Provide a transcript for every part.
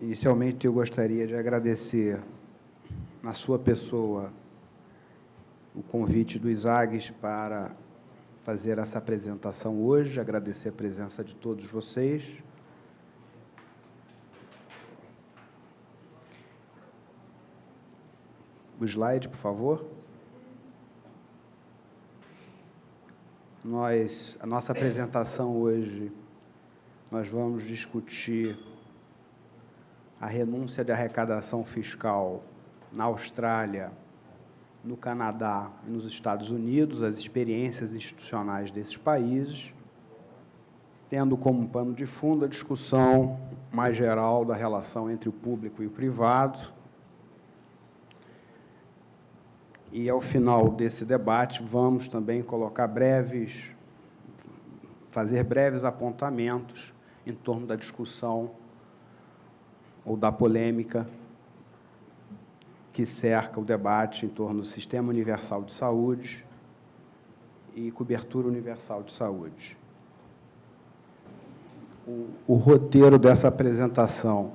Inicialmente, eu gostaria de agradecer, na sua pessoa, o convite do ISAGS para fazer essa apresentação hoje, agradecer a presença de todos vocês. O slide, por favor. A nossa apresentação hoje, nós vamos discutir a renúncia de arrecadação fiscal na Austrália, no Canadá e nos Estados Unidos, as experiências institucionais desses países, tendo como pano de fundo a discussão mais geral da relação entre o público e o privado. E, ao final desse debate, vamos também fazer breves apontamentos em torno da discussão ou da polêmica que cerca o debate em torno do Sistema Universal de Saúde e cobertura universal de saúde. O roteiro dessa apresentação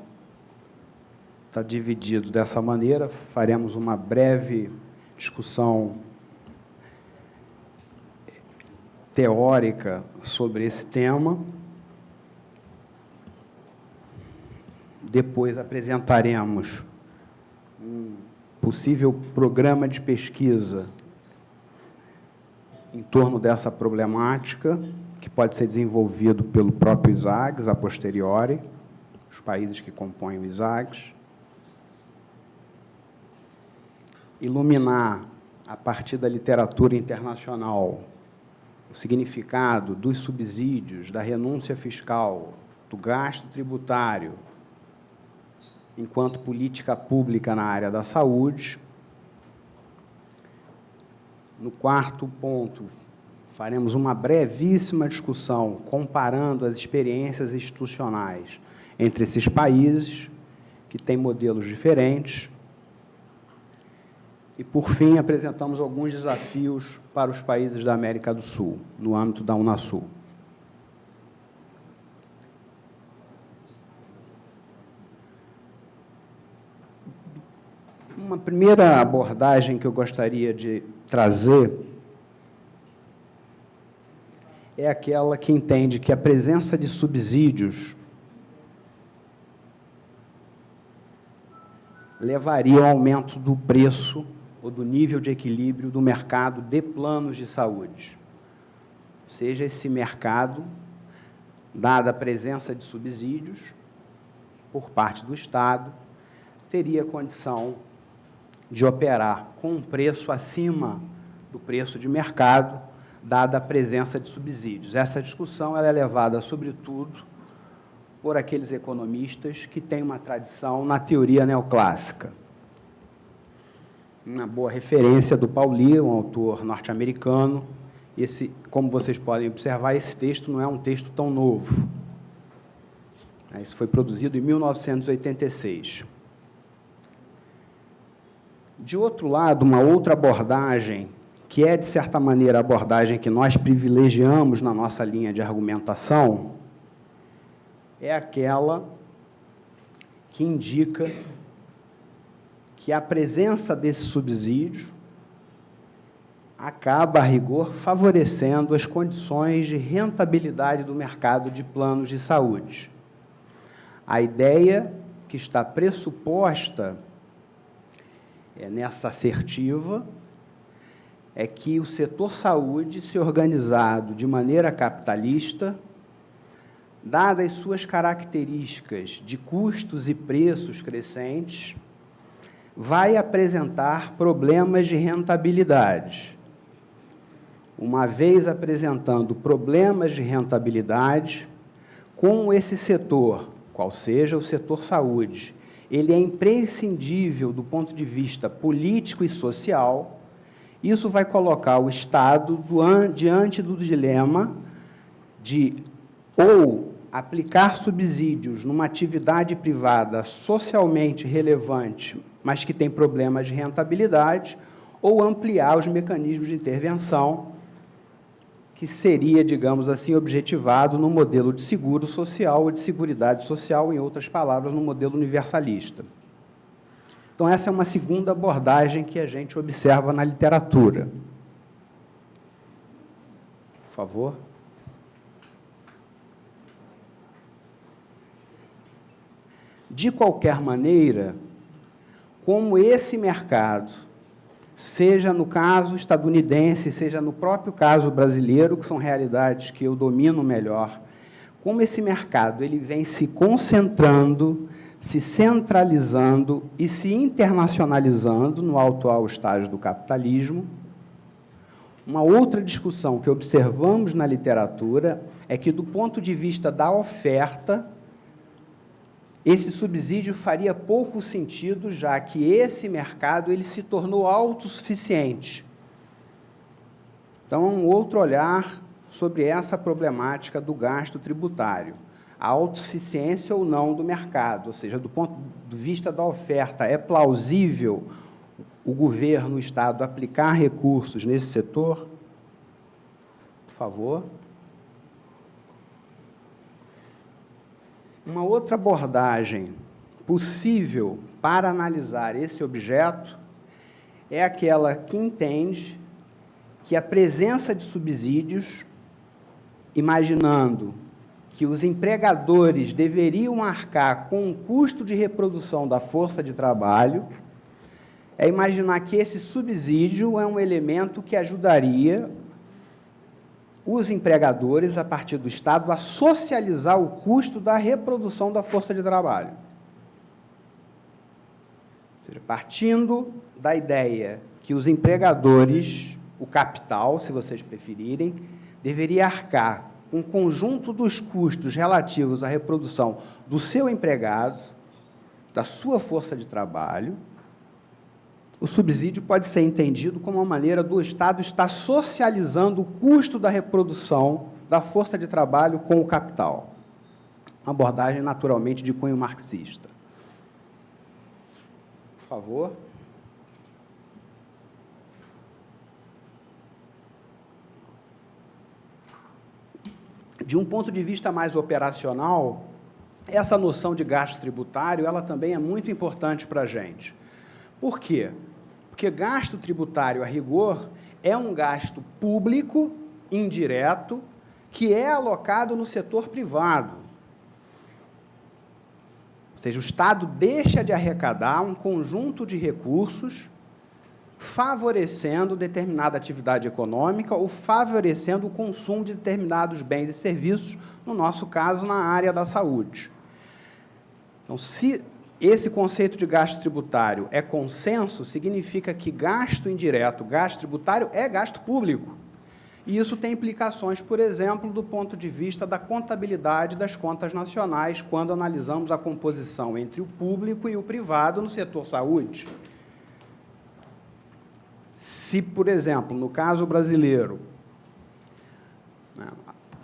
está dividido dessa maneira. Faremos uma breve discussão teórica sobre esse tema. Depois apresentaremos um possível programa de pesquisa em torno dessa problemática, que pode ser desenvolvido pelo próprio ISAGS, a posteriori, os países que compõem o ISAGS. Iluminar, a partir da literatura internacional, o significado dos subsídios, da renúncia fiscal, do gasto tributário, enquanto política pública na área da saúde. No quarto ponto, faremos uma brevíssima discussão comparando as experiências institucionais entre esses países, que têm modelos diferentes. E, por fim, apresentamos alguns desafios para os países da América do Sul, no âmbito da Unasul. Uma primeira abordagem que eu gostaria de trazer é aquela que entende que a presença de subsídios levaria ao aumento do preço ou do nível de equilíbrio do mercado de planos de saúde. Ou seja, esse mercado, dada a presença de subsídios por parte do Estado, teria condição de operar com um preço acima do preço de mercado, dada a presença de subsídios. Essa discussão ela é levada, sobretudo, por aqueles economistas que têm uma tradição na teoria neoclássica. Uma boa referência do Pauli, um autor norte-americano. Como vocês podem observar, esse texto não é um texto tão novo. Isso foi produzido em 1986. De outro lado, uma outra abordagem, que é, de certa maneira, a abordagem que nós privilegiamos na nossa linha de argumentação, é aquela que indica que a presença desse subsídio acaba, a rigor, favorecendo as condições de rentabilidade do mercado de planos de saúde. A ideia que está pressuposta nessa assertiva é que o setor saúde, se organizado de maneira capitalista, dadas suas características de custos e preços crescentes, vai apresentar problemas de rentabilidade. Uma vez apresentando problemas de rentabilidade, com esse setor, qual seja o setor saúde, ele é imprescindível do ponto de vista político e social. Isso vai colocar o Estado diante do dilema de ou aplicar subsídios numa atividade privada socialmente relevante, mas que tem problemas de rentabilidade, ou ampliar os mecanismos de intervenção que que seria, digamos assim, objetivado no modelo de seguro social ou de seguridade social, em outras palavras, no modelo universalista. Então, essa é uma segunda abordagem que a gente observa na literatura. Por favor. De qualquer maneira, como esse mercado, seja no caso estadunidense, seja no próprio caso brasileiro, que são realidades que eu domino melhor, como esse mercado ele vem se concentrando, se centralizando e se internacionalizando no atual estágio do capitalismo, uma outra discussão que observamos na literatura é que, do ponto de vista da oferta, esse subsídio faria pouco sentido, já que esse mercado ele se tornou autossuficiente. Então, um outro olhar sobre essa problemática do gasto tributário. A autossuficiência ou não do mercado, ou seja, do ponto de vista da oferta, é plausível o governo, o Estado, aplicar recursos nesse setor? Por favor. Uma outra abordagem possível para analisar esse objeto é aquela que entende que a presença de subsídios, imaginando que os empregadores deveriam arcar com o custo de reprodução da força de trabalho, é imaginar que esse subsídio é um elemento que ajudaria os empregadores, a partir do Estado, a socializar o custo da reprodução da força de trabalho. Ou seja, partindo da ideia que os empregadores, o capital, se vocês preferirem, deveria arcar com o conjunto dos custos relativos à reprodução do seu empregado, da sua força de trabalho, o subsídio pode ser entendido como uma maneira do Estado estar socializando o custo da reprodução da força de trabalho com o capital. Uma abordagem, naturalmente, de cunho marxista. Por favor. De um ponto de vista mais operacional, essa noção de gasto tributário, ela também é muito importante para a gente. Por quê? Porque gasto tributário, a rigor, é um gasto público, indireto, que é alocado no setor privado. Ou seja, o Estado deixa de arrecadar um conjunto de recursos favorecendo determinada atividade econômica ou favorecendo o consumo de determinados bens e serviços, no nosso caso, na área da saúde. Então, se esse conceito de gasto tributário é consenso, significa que gasto indireto, gasto tributário, é gasto público. E isso tem implicações, por exemplo, do ponto de vista da contabilidade das contas nacionais, quando analisamos a composição entre o público e o privado no setor saúde. Se, por exemplo, no caso brasileiro, a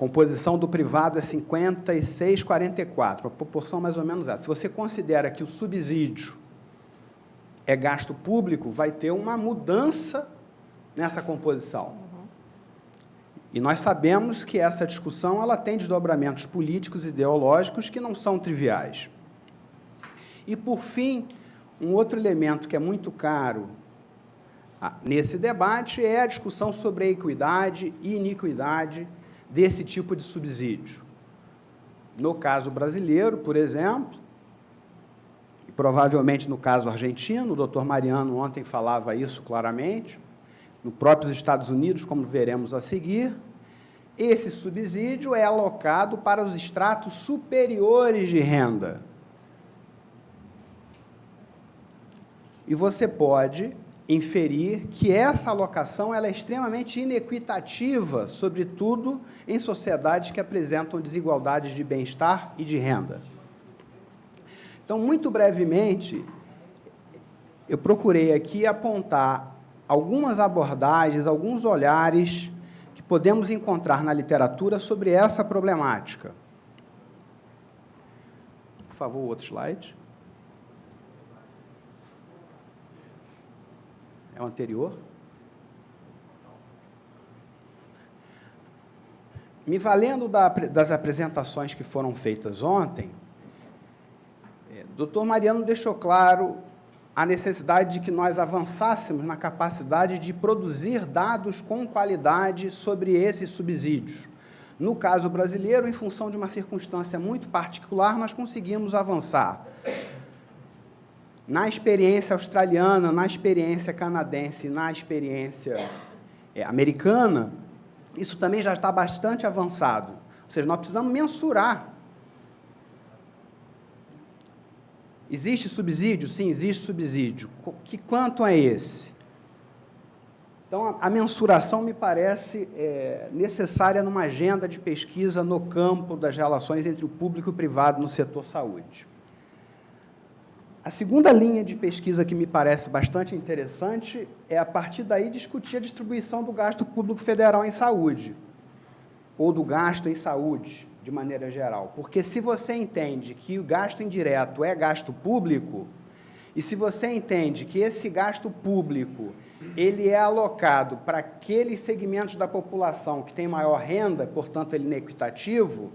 composição do privado é 56-44, a proporção mais ou menos essa. Se você considera que o subsídio é gasto público, vai ter uma mudança nessa composição. E nós sabemos que essa discussão ela tem desdobramentos políticos e ideológicos que não são triviais. E, por fim, um outro elemento que é muito caro nesse debate é a discussão sobre a equidade e iniquidade desse tipo de subsídio. No caso brasileiro, por exemplo, e provavelmente no caso argentino, o doutor Mariano ontem falava isso claramente, nos próprios Estados Unidos, como veremos a seguir, esse subsídio é alocado para os estratos superiores de renda. E você pode inferir que essa alocação ela é extremamente inequitativa, sobretudo em sociedades que apresentam desigualdades de bem-estar e de renda. Então, muito brevemente, eu procurei aqui apontar algumas abordagens, alguns olhares que podemos encontrar na literatura sobre essa problemática. Por favor, outro slide. É o anterior. Me valendo das apresentações que foram feitas ontem, o Dr. Mariano deixou claro a necessidade de que nós avançássemos na capacidade de produzir dados com qualidade sobre esses subsídios. No caso brasileiro, em função de uma circunstância muito particular, nós conseguimos avançar. Na experiência australiana, na experiência canadense, na experiência americana, isso também já está bastante avançado. Ou seja, nós precisamos mensurar. Existe subsídio? Sim, existe subsídio. Quanto é esse? Então, a mensuração me parece necessária numa agenda de pesquisa no campo das relações entre o público e o privado no setor saúde. A segunda linha de pesquisa que me parece bastante interessante é, a partir daí, discutir a distribuição do gasto público federal em saúde, ou do gasto em saúde, de maneira geral. Porque se você entende que o gasto indireto é gasto público, e se você entende que esse gasto público ele é alocado para aqueles segmentos da população que têm maior renda, portanto, ele é inequitativo,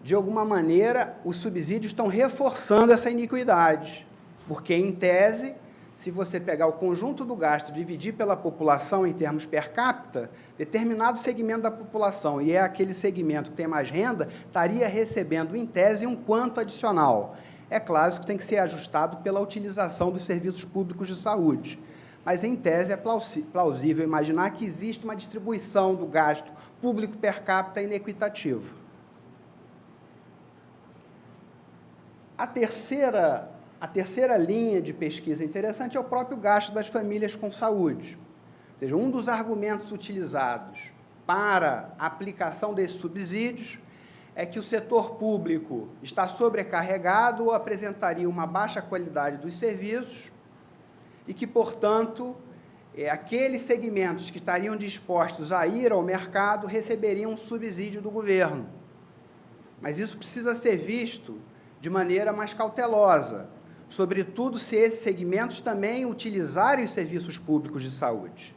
de alguma maneira, os subsídios estão reforçando essa iniquidade, porque, em tese, se você pegar o conjunto do gasto e dividir pela população em termos per capita, determinado segmento da população, e é aquele segmento que tem mais renda, estaria recebendo, em tese, um quanto adicional. É claro que tem que ser ajustado pela utilização dos serviços públicos de saúde, mas, em tese, é plausível imaginar que existe uma distribuição do gasto público per capita inequitativa. A terceira linha de pesquisa interessante é o próprio gasto das famílias com saúde. Ou seja, um dos argumentos utilizados para a aplicação desses subsídios é que o setor público está sobrecarregado ou apresentaria uma baixa qualidade dos serviços e que, portanto, aqueles segmentos que estariam dispostos a ir ao mercado receberiam um subsídio do governo. Mas isso precisa ser visto de maneira mais cautelosa, sobretudo se esses segmentos também utilizarem os serviços públicos de saúde.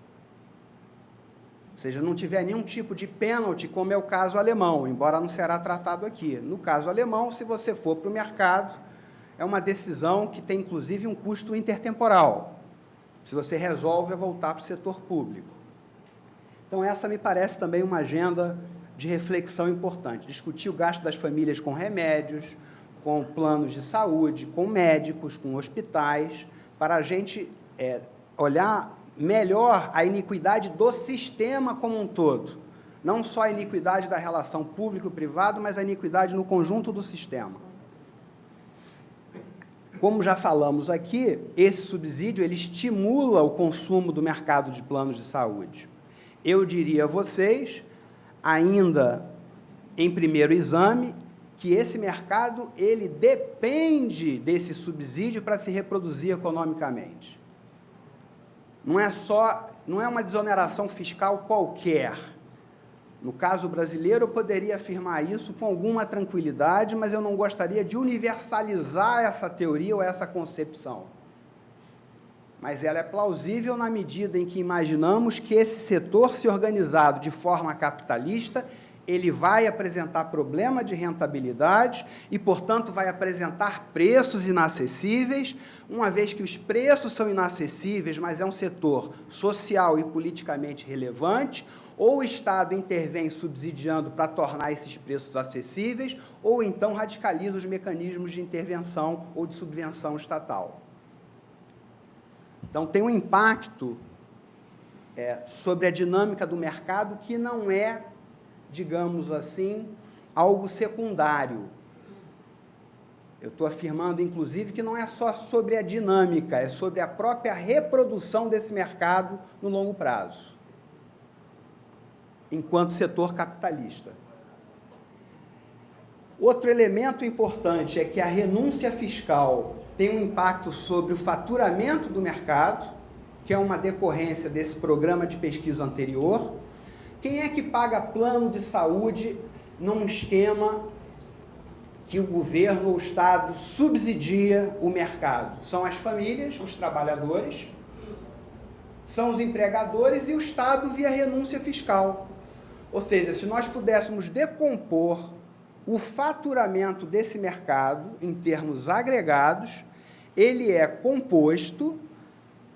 Ou seja, não tiver nenhum tipo de pênalti, como é o caso alemão, embora não será tratado aqui. No caso alemão, se você for para o mercado, é uma decisão que tem, inclusive, um custo intertemporal. Se você resolve, é voltar para o setor público. Então, essa me parece também uma agenda de reflexão importante. Discutir o gasto das famílias com remédios, com planos de saúde, com médicos, com hospitais, para a gente olhar melhor a iniquidade do sistema como um todo. Não só a iniquidade da relação público-privado, mas a iniquidade no conjunto do sistema. Como já falamos aqui, esse subsídio ele estimula o consumo do mercado de planos de saúde. Eu diria a vocês, ainda em primeiro exame, que esse mercado ele depende desse subsídio para se reproduzir economicamente. Não é uma desoneração fiscal qualquer. No caso brasileiro, eu poderia afirmar isso com alguma tranquilidade, mas eu não gostaria de universalizar essa teoria ou essa concepção. Mas ela é plausível na medida em que imaginamos que esse setor, se organizado de forma capitalista, ele vai apresentar problema de rentabilidade e, portanto, vai apresentar preços inacessíveis, uma vez que os preços são inacessíveis, mas é um setor social e politicamente relevante, ou o Estado intervém subsidiando para tornar esses preços acessíveis, ou então radicaliza os mecanismos de intervenção ou de subvenção estatal. Então, tem um impacto sobre a dinâmica do mercado que não é, digamos assim, algo secundário. Eu estou afirmando, inclusive, que não é só sobre a dinâmica, é sobre a própria reprodução desse mercado no longo prazo, enquanto setor capitalista. Outro elemento importante é que a renúncia fiscal tem um impacto sobre o faturamento do mercado, que é uma decorrência desse programa de pesquisa anterior. Quem é que paga plano de saúde num esquema que o governo ou o Estado subsidia o mercado? São as famílias, os trabalhadores, são os empregadores e o Estado via renúncia fiscal. Ou seja, se nós pudéssemos decompor o faturamento desse mercado em termos agregados, ele é composto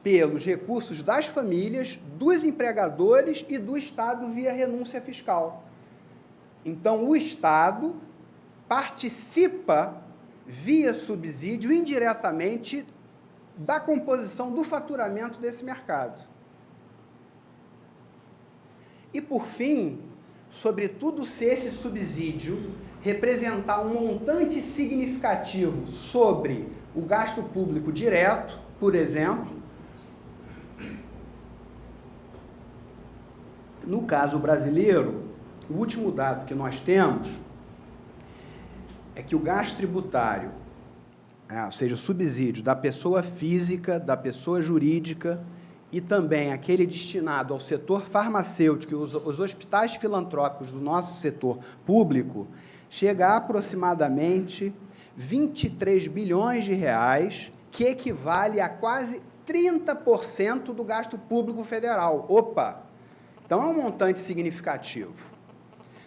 pelos recursos das famílias, dos empregadores e do Estado via renúncia fiscal. Então, o Estado participa, via subsídio, indiretamente, da composição do faturamento desse mercado. E, por fim, sobretudo se esse subsídio representar um montante significativo sobre o gasto público direto, por exemplo, no caso brasileiro, o último dado que nós temos é que o gasto tributário, ou seja, o subsídio da pessoa física, da pessoa jurídica e também aquele destinado ao setor farmacêutico e os hospitais filantrópicos do nosso setor público, chega a aproximadamente 23 bilhões de reais, que equivale a quase 30% do gasto público federal. Opa! Então, é um montante significativo.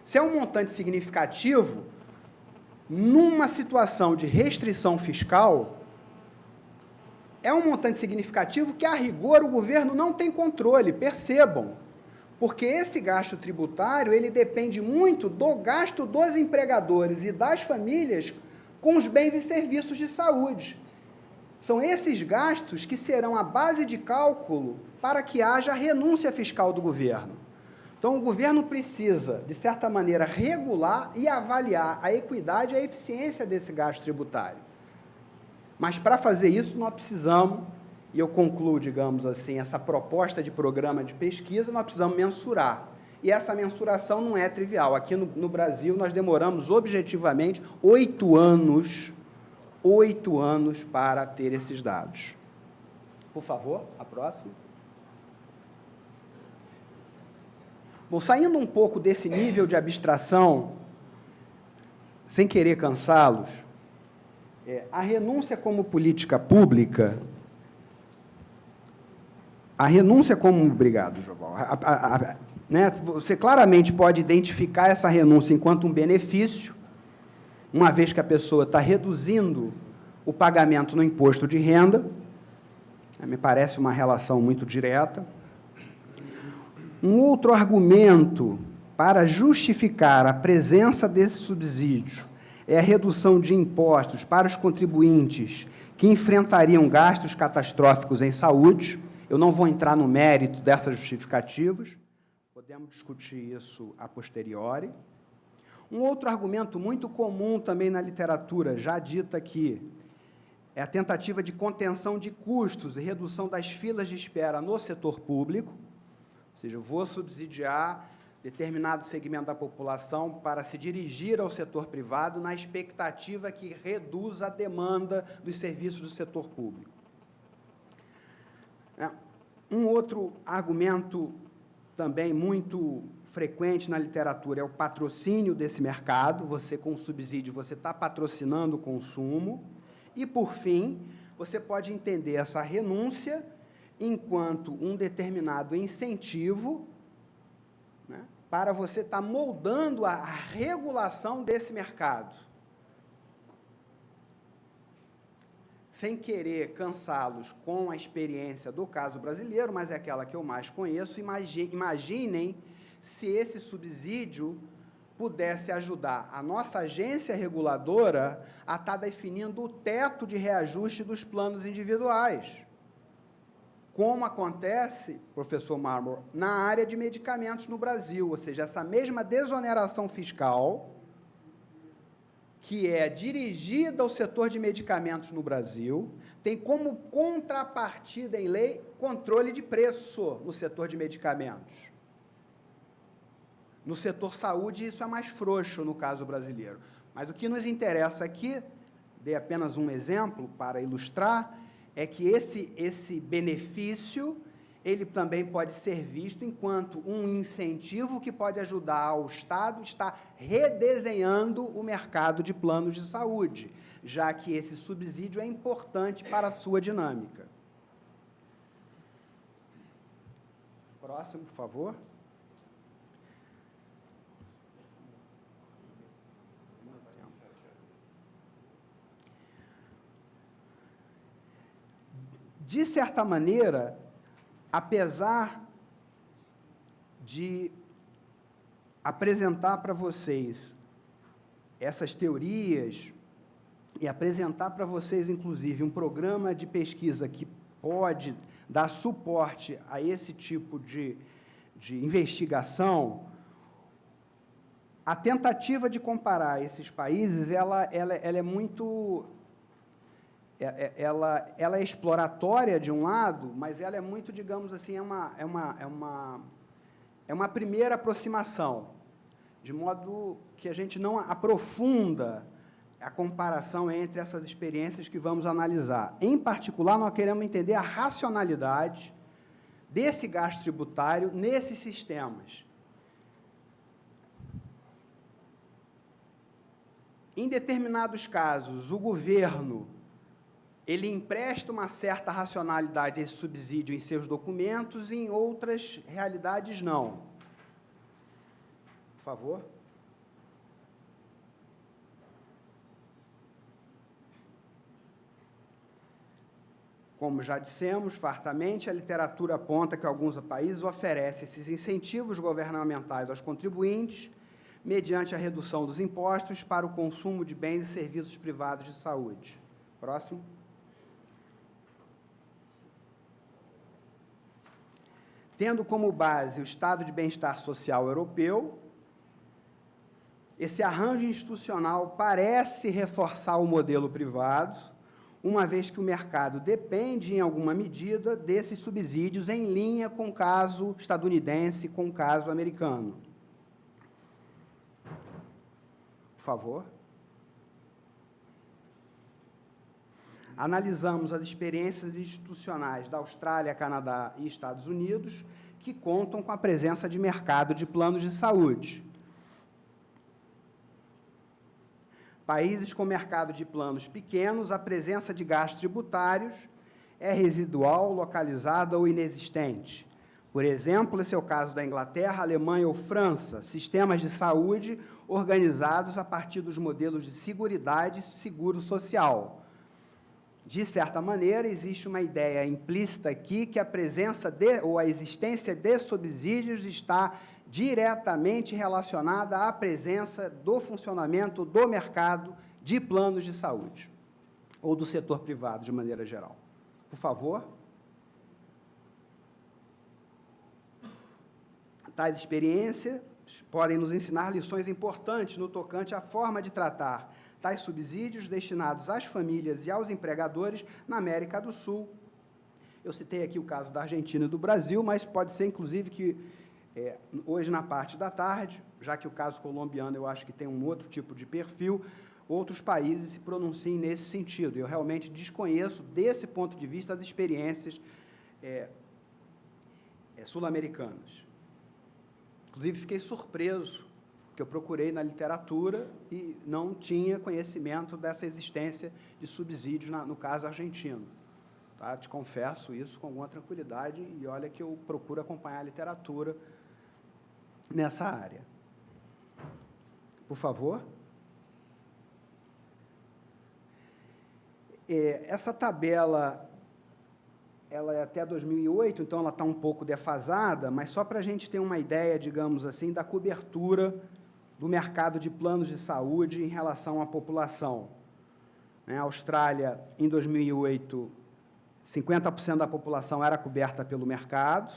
Se é um montante significativo, numa situação de restrição fiscal, é um montante significativo que, a rigor, o governo não tem controle, percebam. Porque esse gasto tributário, ele depende muito do gasto dos empregadores e das famílias com os bens e serviços de saúde. São esses gastos que serão a base de cálculo para que haja renúncia fiscal do governo. Então, o governo precisa, de certa maneira, regular e avaliar a equidade e a eficiência desse gasto tributário. Mas, para fazer isso, nós precisamos, e eu concluo, digamos assim, essa proposta de programa de pesquisa, nós precisamos mensurar. E essa mensuração não é trivial. Aqui no Brasil, nós demoramos, objetivamente, 8 anos para ter esses dados. Por favor, a próxima. Bom, saindo um pouco desse nível de abstração, sem querer cansá-los, a renúncia como política pública, obrigado, Joval, né, você claramente pode identificar essa renúncia enquanto um benefício, uma vez que a pessoa está reduzindo o pagamento no imposto de renda, me parece uma relação muito direta. Um outro argumento para justificar a presença desse subsídio é a redução de impostos para os contribuintes que enfrentariam gastos catastróficos em saúde. Eu não vou entrar no mérito dessas justificativas, podemos discutir isso a posteriori. Um outro argumento muito comum também na literatura, já dita aqui, é a tentativa de contenção de custos e redução das filas de espera no setor público. Ou seja, eu vou subsidiar determinado segmento da população para se dirigir ao setor privado na expectativa que reduza a demanda dos serviços do setor público. Um outro argumento também muito frequente na literatura é o patrocínio desse mercado. Você, com subsídio, você está patrocinando o consumo. E, por fim, você pode entender essa renúncia enquanto um determinado incentivo, né, para você estar moldando a regulação desse mercado. Sem querer cansá-los com a experiência do caso brasileiro, mas é aquela que eu mais conheço, imaginem se esse subsídio pudesse ajudar a nossa agência reguladora a estar definindo o teto de reajuste dos planos individuais. Como acontece, professor Marmor, na área de medicamentos no Brasil, ou seja, essa mesma desoneração fiscal que é dirigida ao setor de medicamentos no Brasil, tem como contrapartida em lei controle de preço no setor de medicamentos. No setor saúde, isso é mais frouxo no caso brasileiro. Mas o que nos interessa aqui, dei apenas um exemplo para ilustrar, é que esse benefício, ele também pode ser visto enquanto um incentivo que pode ajudar ao Estado a estar redesenhando o mercado de planos de saúde, já que esse subsídio é importante para a sua dinâmica. Próximo, por favor. De certa maneira, apesar de apresentar para vocês essas teorias e apresentar para vocês, inclusive, um programa de pesquisa que pode dar suporte a esse tipo de investigação, a tentativa de comparar esses países, ela é muito... Ela é exploratória, de um lado, mas ela é muito, digamos assim, é uma primeira aproximação, de modo que a gente não aprofunda a comparação entre essas experiências que vamos analisar. Em particular, nós queremos entender a racionalidade desse gasto tributário nesses sistemas. Em determinados casos, o governo ele empresta uma certa racionalidade a esse subsídio em seus documentos, e em outras realidades não. Por favor. Como já dissemos fartamente, a literatura aponta que alguns países oferecem esses incentivos governamentais aos contribuintes mediante a redução dos impostos para o consumo de bens e serviços privados de saúde. Próximo. Tendo como base o Estado de Bem-Estar Social Europeu, esse arranjo institucional parece reforçar o modelo privado, uma vez que o mercado depende, em alguma medida, desses subsídios em linha com o caso estadunidense, com o caso americano. Por favor. Analisamos as experiências institucionais da Austrália, Canadá e Estados Unidos, que contam com a presença de mercado de planos de saúde. Países com mercado de planos pequenos, a presença de gastos tributários é residual, localizada ou inexistente. Por exemplo, esse é o caso da Inglaterra, Alemanha ou França, sistemas de saúde organizados a partir dos modelos de seguridade e seguro social. De certa maneira, existe uma ideia implícita aqui que a presença ou a existência de subsídios está diretamente relacionada à presença do funcionamento do mercado de planos de saúde, ou do setor privado, de maneira geral. Por favor. Tais experiências podem nos ensinar lições importantes no tocante à forma de tratar tais subsídios destinados às famílias e aos empregadores na América do Sul. Eu citei aqui o caso da Argentina e do Brasil, mas pode ser, inclusive, que hoje, na parte da tarde, já que o caso colombiano eu acho que tem um outro tipo de perfil, outros países se pronunciem nesse sentido. Eu realmente desconheço, desse ponto de vista, as experiências sul-americanas. Inclusive, fiquei surpreso, que eu procurei na literatura e não tinha conhecimento dessa existência de subsídios no caso argentino. Tá? Te confesso isso com alguma tranquilidade, e olha que eu procuro acompanhar a literatura nessa área. Por favor. Essa tabela, ela é até 2008, então ela está um pouco defasada, mas só para a gente ter uma ideia, digamos assim, da cobertura do mercado de planos de saúde em relação à população. A Austrália, em 2008, 50% da população era coberta pelo mercado.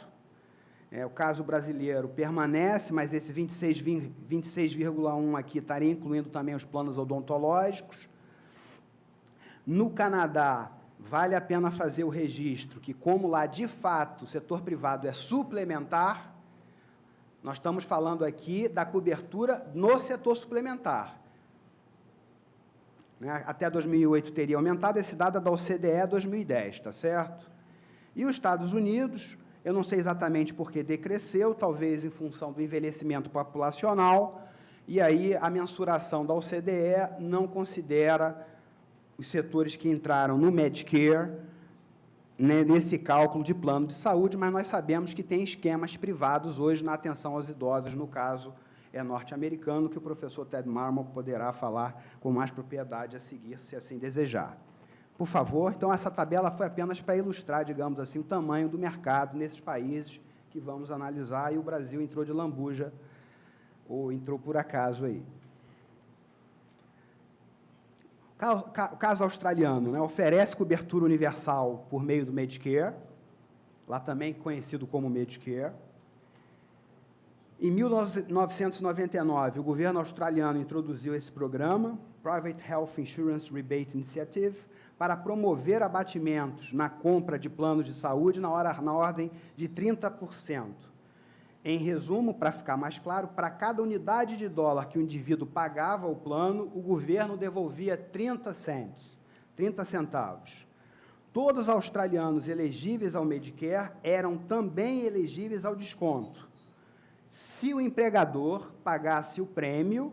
O caso brasileiro permanece, mas esse 26,1 aqui estaria incluindo também os planos odontológicos. No Canadá, vale a pena fazer o registro que, como lá, de fato, o setor privado é suplementar, nós estamos falando aqui da cobertura no setor suplementar. Até 2008 teria aumentado, esse dado é da OCDE 2010, tá certo? E os Estados Unidos, eu não sei exatamente por que decresceu, talvez em função do envelhecimento populacional, e aí a mensuração da OCDE não considera os setores que entraram no Medicare, nesse cálculo de plano de saúde, mas nós sabemos que tem esquemas privados hoje na atenção aos idosos, no caso norte-americano, que o professor Ted Marmor poderá falar com mais propriedade a seguir, se assim desejar. Por favor. Então, essa tabela foi apenas para ilustrar, digamos assim, o tamanho do mercado nesses países que vamos analisar, e o Brasil entrou de lambuja, ou entrou por acaso aí. O caso australiano, né, oferece cobertura universal por meio do Medicare, lá também conhecido como Medicare. Em 1999, o governo australiano introduziu esse programa, Private Health Insurance Rebate Initiative, para promover abatimentos na compra de planos de saúde na ordem de 30%. Em resumo, para ficar mais claro, para cada unidade de dólar que o indivíduo pagava ao plano, o governo devolvia 30 centavos. Todos os australianos elegíveis ao Medicare eram também elegíveis ao desconto. Se o empregador pagasse o prêmio,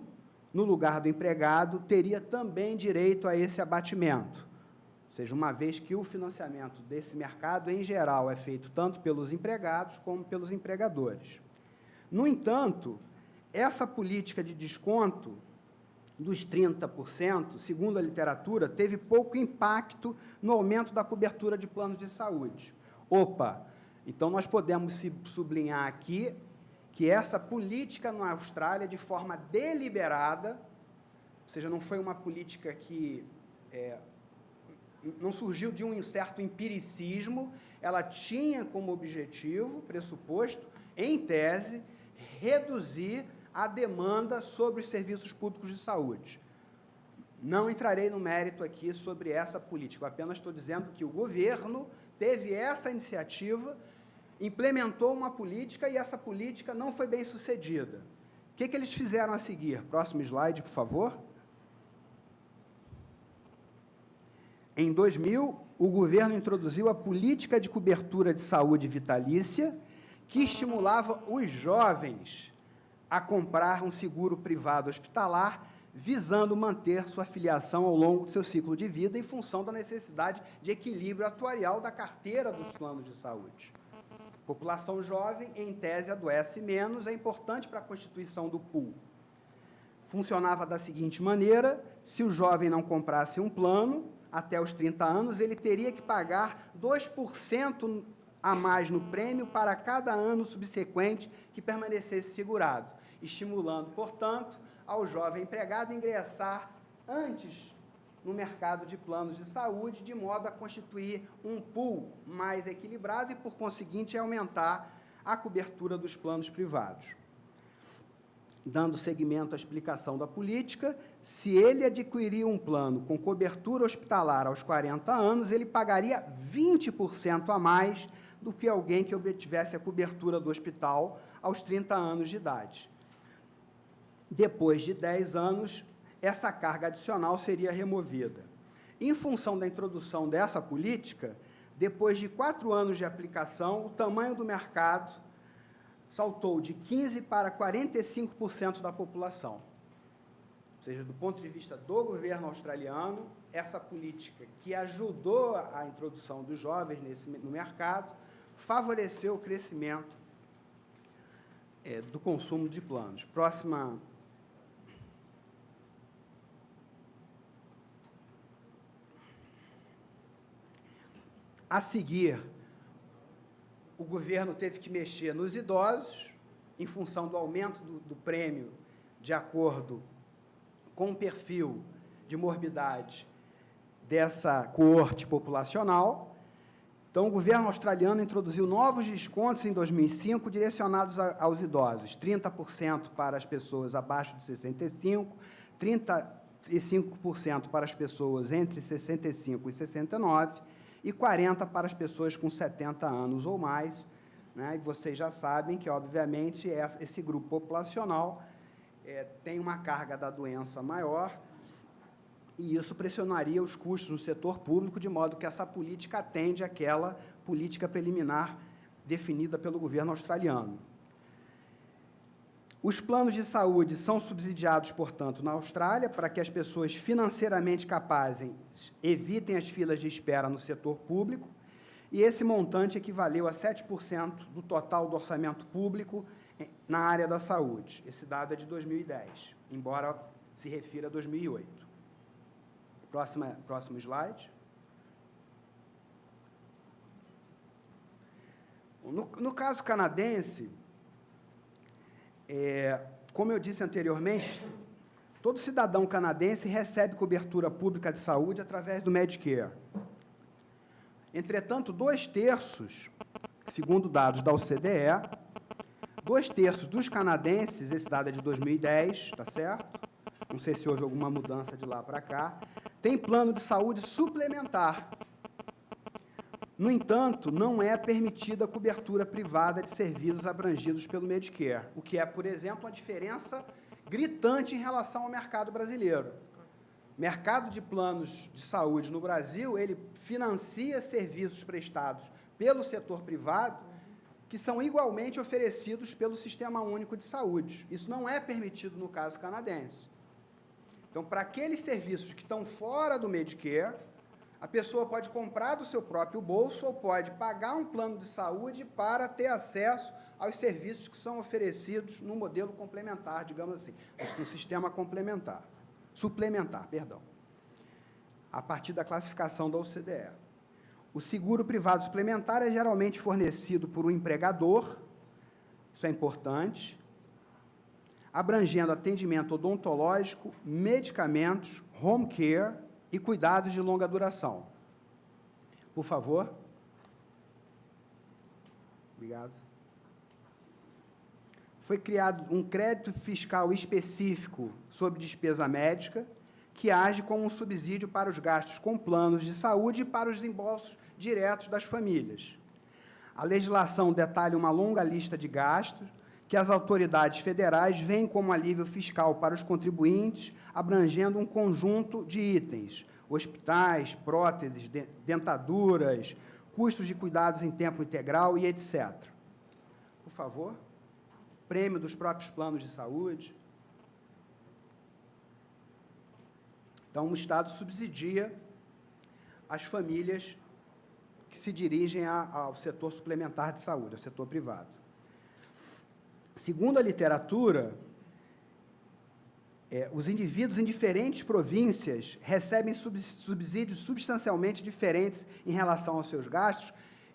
no lugar do empregado, teria também direito a esse abatimento. Ou seja, uma vez que o financiamento desse mercado, em geral, é feito tanto pelos empregados como pelos empregadores. No entanto, essa política de desconto dos 30%, segundo a literatura, teve pouco impacto no aumento da cobertura de planos de saúde. Opa! Então, nós podemos sublinhar aqui que essa política na Austrália, de forma deliberada, ou seja, não foi uma política que não surgiu de um certo empiricismo, ela tinha como objetivo, pressuposto, em tese, reduzir a demanda sobre os serviços públicos de saúde. Não entrarei no mérito aqui sobre essa política, eu apenas estou dizendo que o governo teve essa iniciativa, implementou uma política e essa política não foi bem sucedida. O que eles fizeram a seguir? Próximo slide, por favor. Em 2000, o governo introduziu a política de cobertura de saúde vitalícia, que estimulava os jovens a comprar um seguro privado hospitalar, visando manter sua filiação ao longo do seu ciclo de vida, em função da necessidade de equilíbrio atuarial da carteira dos planos de saúde. População jovem, em tese, adoece menos, é importante para a constituição do pool. Funcionava da seguinte maneira: se o jovem não comprasse um plano, até os 30 anos, ele teria que pagar 2% a mais no prêmio para cada ano subsequente que permanecesse segurado, estimulando, portanto, ao jovem empregado ingressar antes no mercado de planos de saúde, de modo a constituir um pool mais equilibrado e, por conseguinte, aumentar a cobertura dos planos privados. Dando seguimento à explicação da política, se ele adquirir um plano com cobertura hospitalar aos 40 anos, ele pagaria 20% a mais do que alguém que obtivesse a cobertura do hospital aos 30 anos de idade. Depois de 10 anos, essa carga adicional seria removida. Em função da introdução dessa política, depois de 4 anos de aplicação, o tamanho do mercado saltou de 15% para 45% da população. Ou seja, do ponto de vista do governo australiano, essa política que ajudou a introdução dos jovens no mercado, favoreceu o crescimento do consumo de planos. Próxima. A seguir, o governo teve que mexer nos idosos, em função do aumento do prêmio, de acordo com o perfil de morbidade dessa coorte populacional. Então, o governo australiano introduziu novos descontos em 2005, direcionados aos idosos, 30% para as pessoas abaixo de 65, 35% para as pessoas entre 65 e 69, e 40% para as pessoas com 70 anos ou mais, né? E vocês já sabem que, obviamente, esse grupo populacional tem uma carga da doença maior, e isso pressionaria os custos no setor público, de modo que essa política atende àquela política preliminar definida pelo governo australiano. Os planos de saúde são subsidiados, portanto, na Austrália, para que as pessoas financeiramente capazes evitem as filas de espera no setor público, e esse montante equivaleu a 7% do total do orçamento público na área da saúde. Esse dado é de 2010, embora se refira a 2008. Próximo slide. No caso canadense, como eu disse anteriormente, todo cidadão canadense recebe cobertura pública de saúde através do Medicare. Entretanto, 2/3, segundo dados da OCDE, 2/3 dos canadenses, esse dado é de 2010, tá certo? Não sei se houve alguma mudança de lá para cá, tem plano de saúde suplementar. No entanto, não é permitida a cobertura privada de serviços abrangidos pelo Medicare, o que é, por exemplo, uma diferença gritante em relação ao mercado brasileiro. O mercado de planos de saúde no Brasil, ele financia serviços prestados pelo setor privado que são igualmente oferecidos pelo Sistema Único de Saúde. Isso não é permitido no caso canadense. Então, para aqueles serviços que estão fora do Medicare, a pessoa pode comprar do seu próprio bolso ou pode pagar um plano de saúde para ter acesso aos serviços que são oferecidos no modelo complementar, digamos assim, no sistema complementar. Suplementar, perdão, a partir da classificação da OCDE. O seguro privado suplementar é geralmente fornecido por um empregador, isso é importante, abrangendo atendimento odontológico, medicamentos, home care e cuidados de longa duração. Por favor. Obrigado. Foi criado um crédito fiscal específico sobre despesa médica, que age como um subsídio para os gastos com planos de saúde e para os desembolsos diretos das famílias. A legislação detalha uma longa lista de gastos que as autoridades federais veem como alívio fiscal para os contribuintes, abrangendo um conjunto de itens: hospitais, próteses, dentaduras, custos de cuidados em tempo integral e etc. Por favor. Prêmio dos próprios planos de saúde. Então, o Estado subsidia as famílias que se dirigem ao setor suplementar de saúde, ao setor privado. Segundo a literatura, os indivíduos em diferentes províncias recebem subsídios substancialmente diferentes em relação aos seus gastos,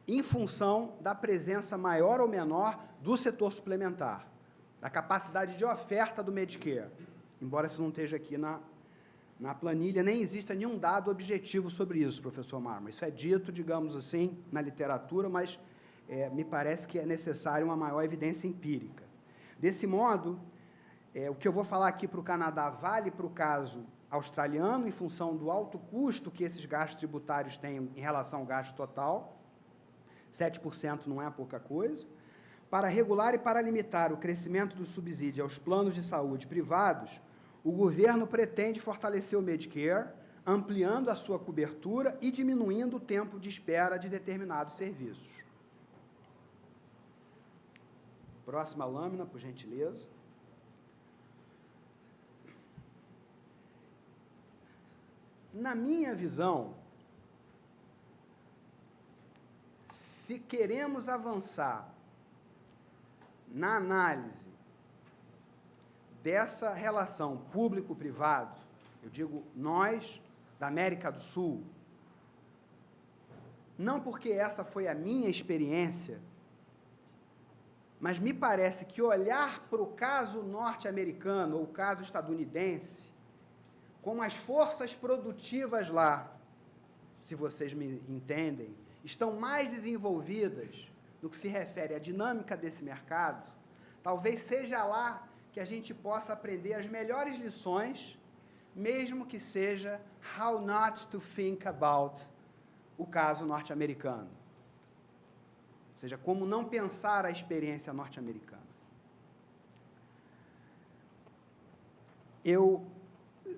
em função da presença maior ou menor do setor suplementar, da capacidade de oferta do Medicare. Embora isso não esteja aqui na planilha, nem exista nenhum dado objetivo sobre isso, professor Marmor. Isso é dito, digamos assim, na literatura, mas me parece que é necessário uma maior evidência empírica. Desse modo, o que eu vou falar aqui para o Canadá vale para o caso australiano, em função do alto custo que esses gastos tributários têm em relação ao gasto total. 7% não é pouca coisa. Para regular e para limitar o crescimento do subsídio aos planos de saúde privados, o governo pretende fortalecer o Medicare, ampliando a sua cobertura e diminuindo o tempo de espera de determinados serviços. Próxima lâmina, por gentileza. Na minha visão, se queremos avançar na análise dessa relação público-privado, eu digo nós, da América do Sul, não porque essa foi a minha experiência, mas me parece que olhar para o caso norte-americano ou o caso estadunidense, como as forças produtivas lá, se vocês me entendem, estão mais desenvolvidas no que se refere à dinâmica desse mercado, talvez seja lá que a gente possa aprender as melhores lições, mesmo que seja how not to think about o caso norte-americano. Ou seja, como não pensar a experiência norte-americana. Eu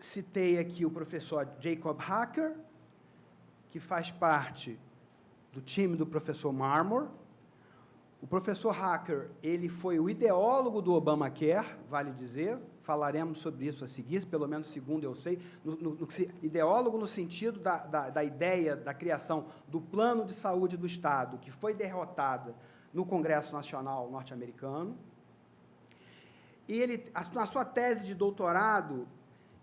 citei aqui o professor Jacob Hacker, que faz parte do time do professor Marmor. O professor Hacker, ele foi o ideólogo do Obamacare, vale dizer, falaremos sobre isso a seguir, pelo menos segundo eu sei, ideólogo no sentido da ideia da criação do plano de saúde do Estado, que foi derrotada no Congresso Nacional norte-americano. E ele, na sua tese de doutorado,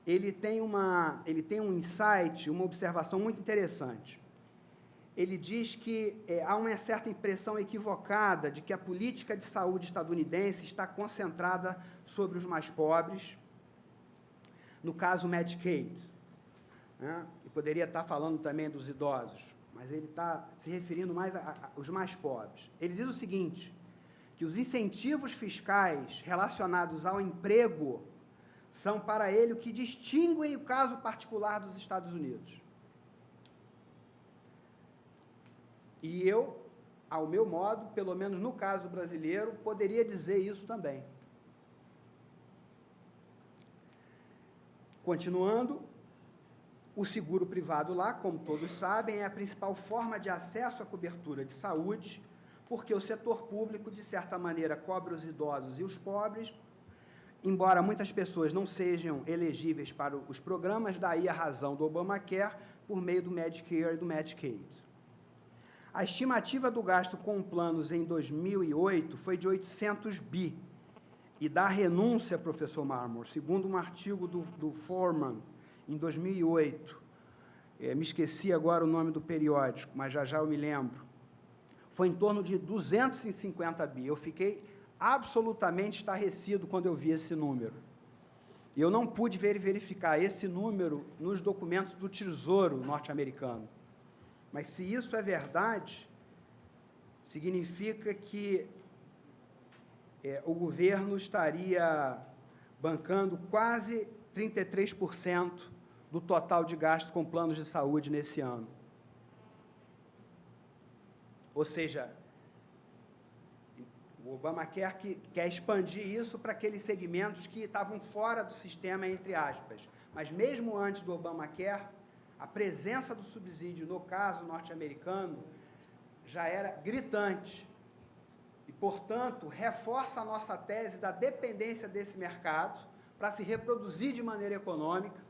ele tem um insight, uma observação muito interessante. ele diz que há uma certa impressão equivocada de que a política de saúde estadunidense está concentrada sobre os mais pobres, no caso Medicaid, né? E poderia estar falando também dos idosos, mas ele está se referindo mais aos mais pobres. Ele diz o seguinte, que os incentivos fiscais relacionados ao emprego são para ele o que distinguem o caso particular dos Estados Unidos. E eu, ao meu modo, pelo menos no caso brasileiro, poderia dizer isso também. Continuando, o seguro privado lá, como todos sabem, é a principal forma de acesso à cobertura de saúde, porque o setor público, de certa maneira, cobre os idosos e os pobres, embora muitas pessoas não sejam elegíveis para os programas, daí a razão do Obamacare, por meio do Medicare e do Medicaid. A estimativa do gasto com planos em 2008 foi de 800 bi, e da renúncia, professor Marmor, segundo um artigo do Foreman, em 2008, me esqueci agora o nome do periódico, mas já eu me lembro, foi em torno de 250 bi. Eu fiquei absolutamente estarrecido quando eu vi esse número. E eu não pude verificar esse número nos documentos do Tesouro norte-americano. Mas, se isso é verdade, significa que o governo estaria bancando quase 33% do total de gasto com planos de saúde nesse ano. Ou seja, o Obamacare quer expandir isso para aqueles segmentos que estavam fora do sistema, entre aspas. Mas, mesmo antes do Obamacare, a presença do subsídio, no caso norte-americano, já era gritante. E, portanto, reforça a nossa tese da dependência desse mercado para se reproduzir de maneira econômica,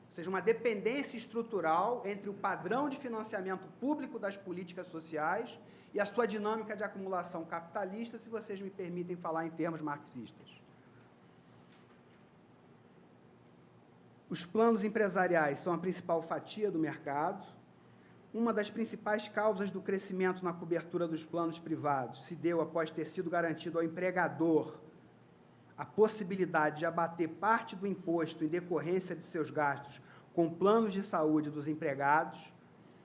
ou seja, uma dependência estrutural entre o padrão de financiamento público das políticas sociais e a sua dinâmica de acumulação capitalista, se vocês me permitem falar em termos marxistas. Os planos empresariais são a principal fatia do mercado. Uma das principais causas do crescimento na cobertura dos planos privados se deu após ter sido garantido ao empregador a possibilidade de abater parte do imposto em decorrência de seus gastos com planos de saúde dos empregados,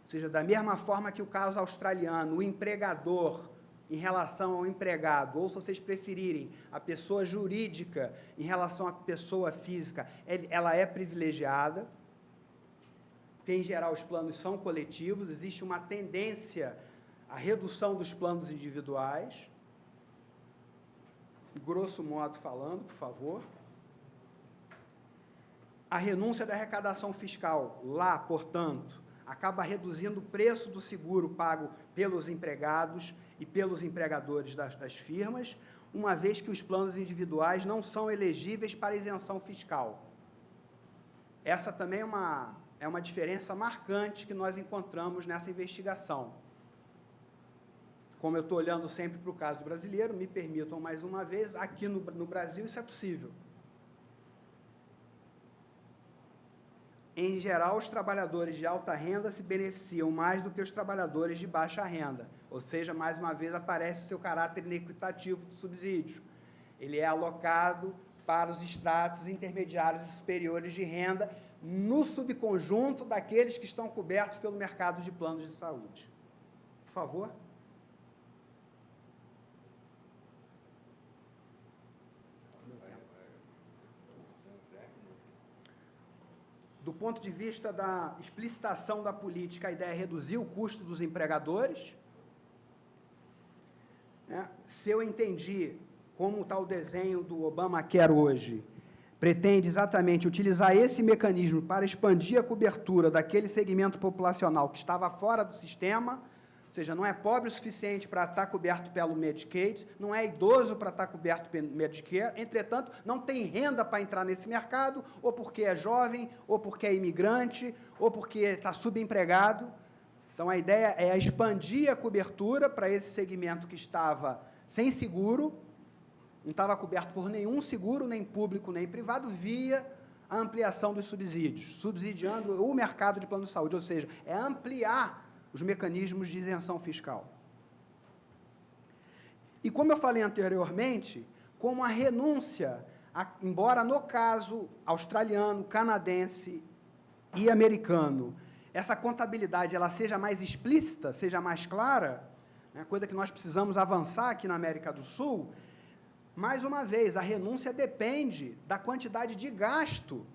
ou seja, da mesma forma que o caso australiano, o empregador em relação ao empregado, ou se vocês preferirem, a pessoa jurídica em relação à pessoa física, ela é privilegiada, porque, em geral, os planos são coletivos, existe uma tendência à redução dos planos individuais, grosso modo falando, por favor. A renúncia da arrecadação fiscal, lá, portanto, acaba reduzindo o preço do seguro pago pelos empregados e pelos empregadores das firmas, uma vez que os planos individuais não são elegíveis para isenção fiscal. Essa também é uma diferença marcante que nós encontramos nessa investigação. Como eu estou olhando sempre para o caso brasileiro, me permitam mais uma vez, aqui no Brasil isso é possível. Em geral, os trabalhadores de alta renda se beneficiam mais do que os trabalhadores de baixa renda, ou seja, mais uma vez aparece o seu caráter inequitativo de subsídio. Ele é alocado para os estratos intermediários e superiores de renda, no subconjunto daqueles que estão cobertos pelo mercado de planos de saúde. Por favor. Do ponto de vista da explicitação da política, a ideia é reduzir o custo dos empregadores. Se eu entendi como está o desenho do Obamacare hoje, pretende exatamente utilizar esse mecanismo para expandir a cobertura daquele segmento populacional que estava fora do sistema, ou seja, não é pobre o suficiente para estar coberto pelo Medicaid, não é idoso para estar coberto pelo Medicare, entretanto, não tem renda para entrar nesse mercado, ou porque é jovem, ou porque é imigrante, ou porque está subempregado. Então, a ideia é expandir a cobertura para esse segmento que estava sem seguro, não estava coberto por nenhum seguro, nem público, nem privado, via a ampliação dos subsídios, subsidiando o mercado de plano de saúde, ou seja, é ampliar os mecanismos de isenção fiscal. E como eu falei anteriormente, como a renúncia, embora no caso australiano, canadense e americano, essa contabilidade ela seja mais explícita, seja mais clara, né, coisa que nós precisamos avançar aqui na América do Sul, mais uma vez, a renúncia depende da quantidade de gasto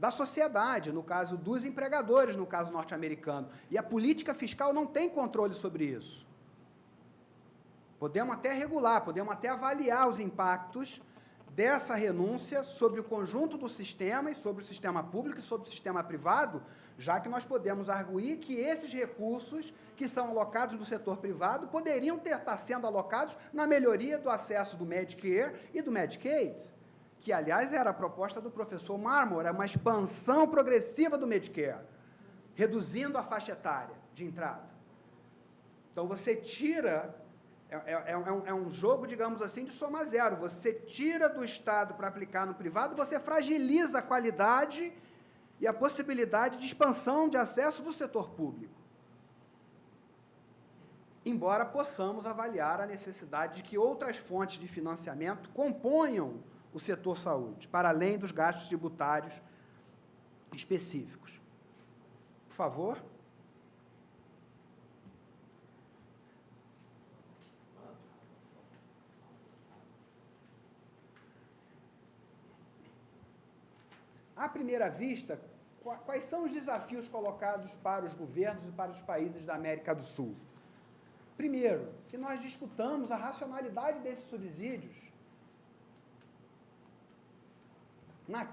da sociedade, no caso dos empregadores, no caso norte-americano. E a política fiscal não tem controle sobre isso. Podemos até regular, podemos até avaliar os impactos dessa renúncia sobre o conjunto do sistema e sobre o sistema público e sobre o sistema privado, já que nós podemos arguir que esses recursos que são alocados no setor privado poderiam estar sendo alocados na melhoria do acesso do Medicare e do Medicaid, que, aliás, era a proposta do professor Marmor, é uma expansão progressiva do Medicare, reduzindo a faixa etária de entrada. Então, você tira... É um jogo, digamos assim, de soma zero. Você tira do Estado para aplicar no privado, você fragiliza a qualidade e a possibilidade de expansão de acesso do setor público. Embora possamos avaliar a necessidade de que outras fontes de financiamento componham o setor saúde, para além dos gastos tributários específicos. Por favor. À primeira vista, quais são os desafios colocados para os governos e para os países da América do Sul? Primeiro, que nós discutamos a racionalidade desses subsídios,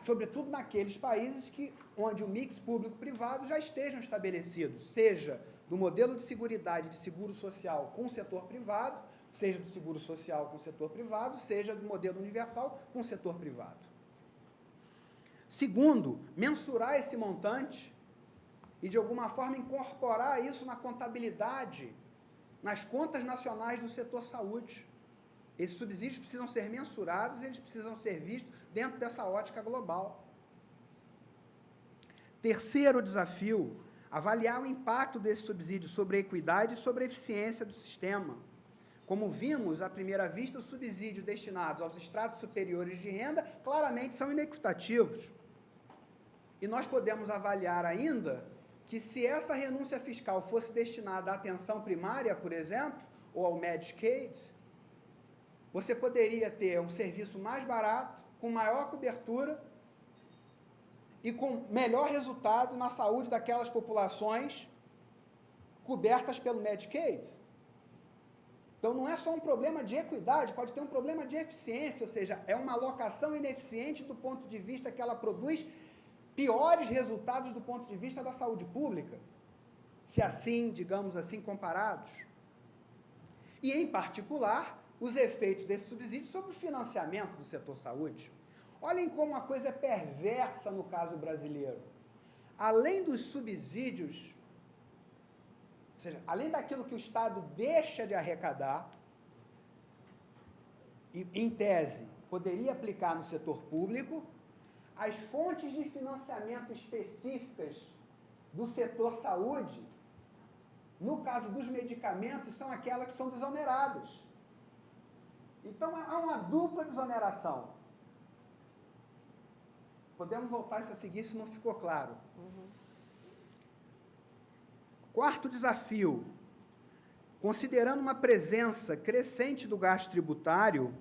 sobretudo naqueles países onde o mix público-privado já estejam estabelecidos, seja do modelo de seguridade de seguro social com o setor privado, seja do seguro social com o setor privado, seja do modelo universal com o setor privado. Segundo, mensurar esse montante e, de alguma forma, incorporar isso na contabilidade, nas contas nacionais do setor saúde. Esses subsídios precisam ser mensurados, eles precisam ser vistos dentro dessa ótica global. Terceiro desafio, avaliar o impacto desse subsídio sobre a equidade e sobre a eficiência do sistema. Como vimos, à primeira vista, os subsídios destinados aos estratos superiores de renda claramente são inequitativos. E nós podemos avaliar ainda que se essa renúncia fiscal fosse destinada à atenção primária, por exemplo, ou ao Medicaid, você poderia ter um serviço mais barato, com maior cobertura e com melhor resultado na saúde daquelas populações cobertas pelo Medicaid. Então, não é só um problema de equidade, pode ter um problema de eficiência, ou seja, é uma alocação ineficiente do ponto de vista que ela produz piores resultados do ponto de vista da saúde pública, se assim, digamos assim, comparados. E, em particular, os efeitos desse subsídio sobre o financiamento do setor saúde. Olhem como a coisa é perversa no caso brasileiro. Além dos subsídios, ou seja, além daquilo que o Estado deixa de arrecadar, e, em tese, poderia aplicar no setor público, as fontes de financiamento específicas do setor saúde, no caso dos medicamentos, são aquelas que são desoneradas. Então, há uma dupla desoneração. Podemos voltar isso a seguir, se não ficou claro. Quarto desafio, considerando uma presença crescente do gasto tributário,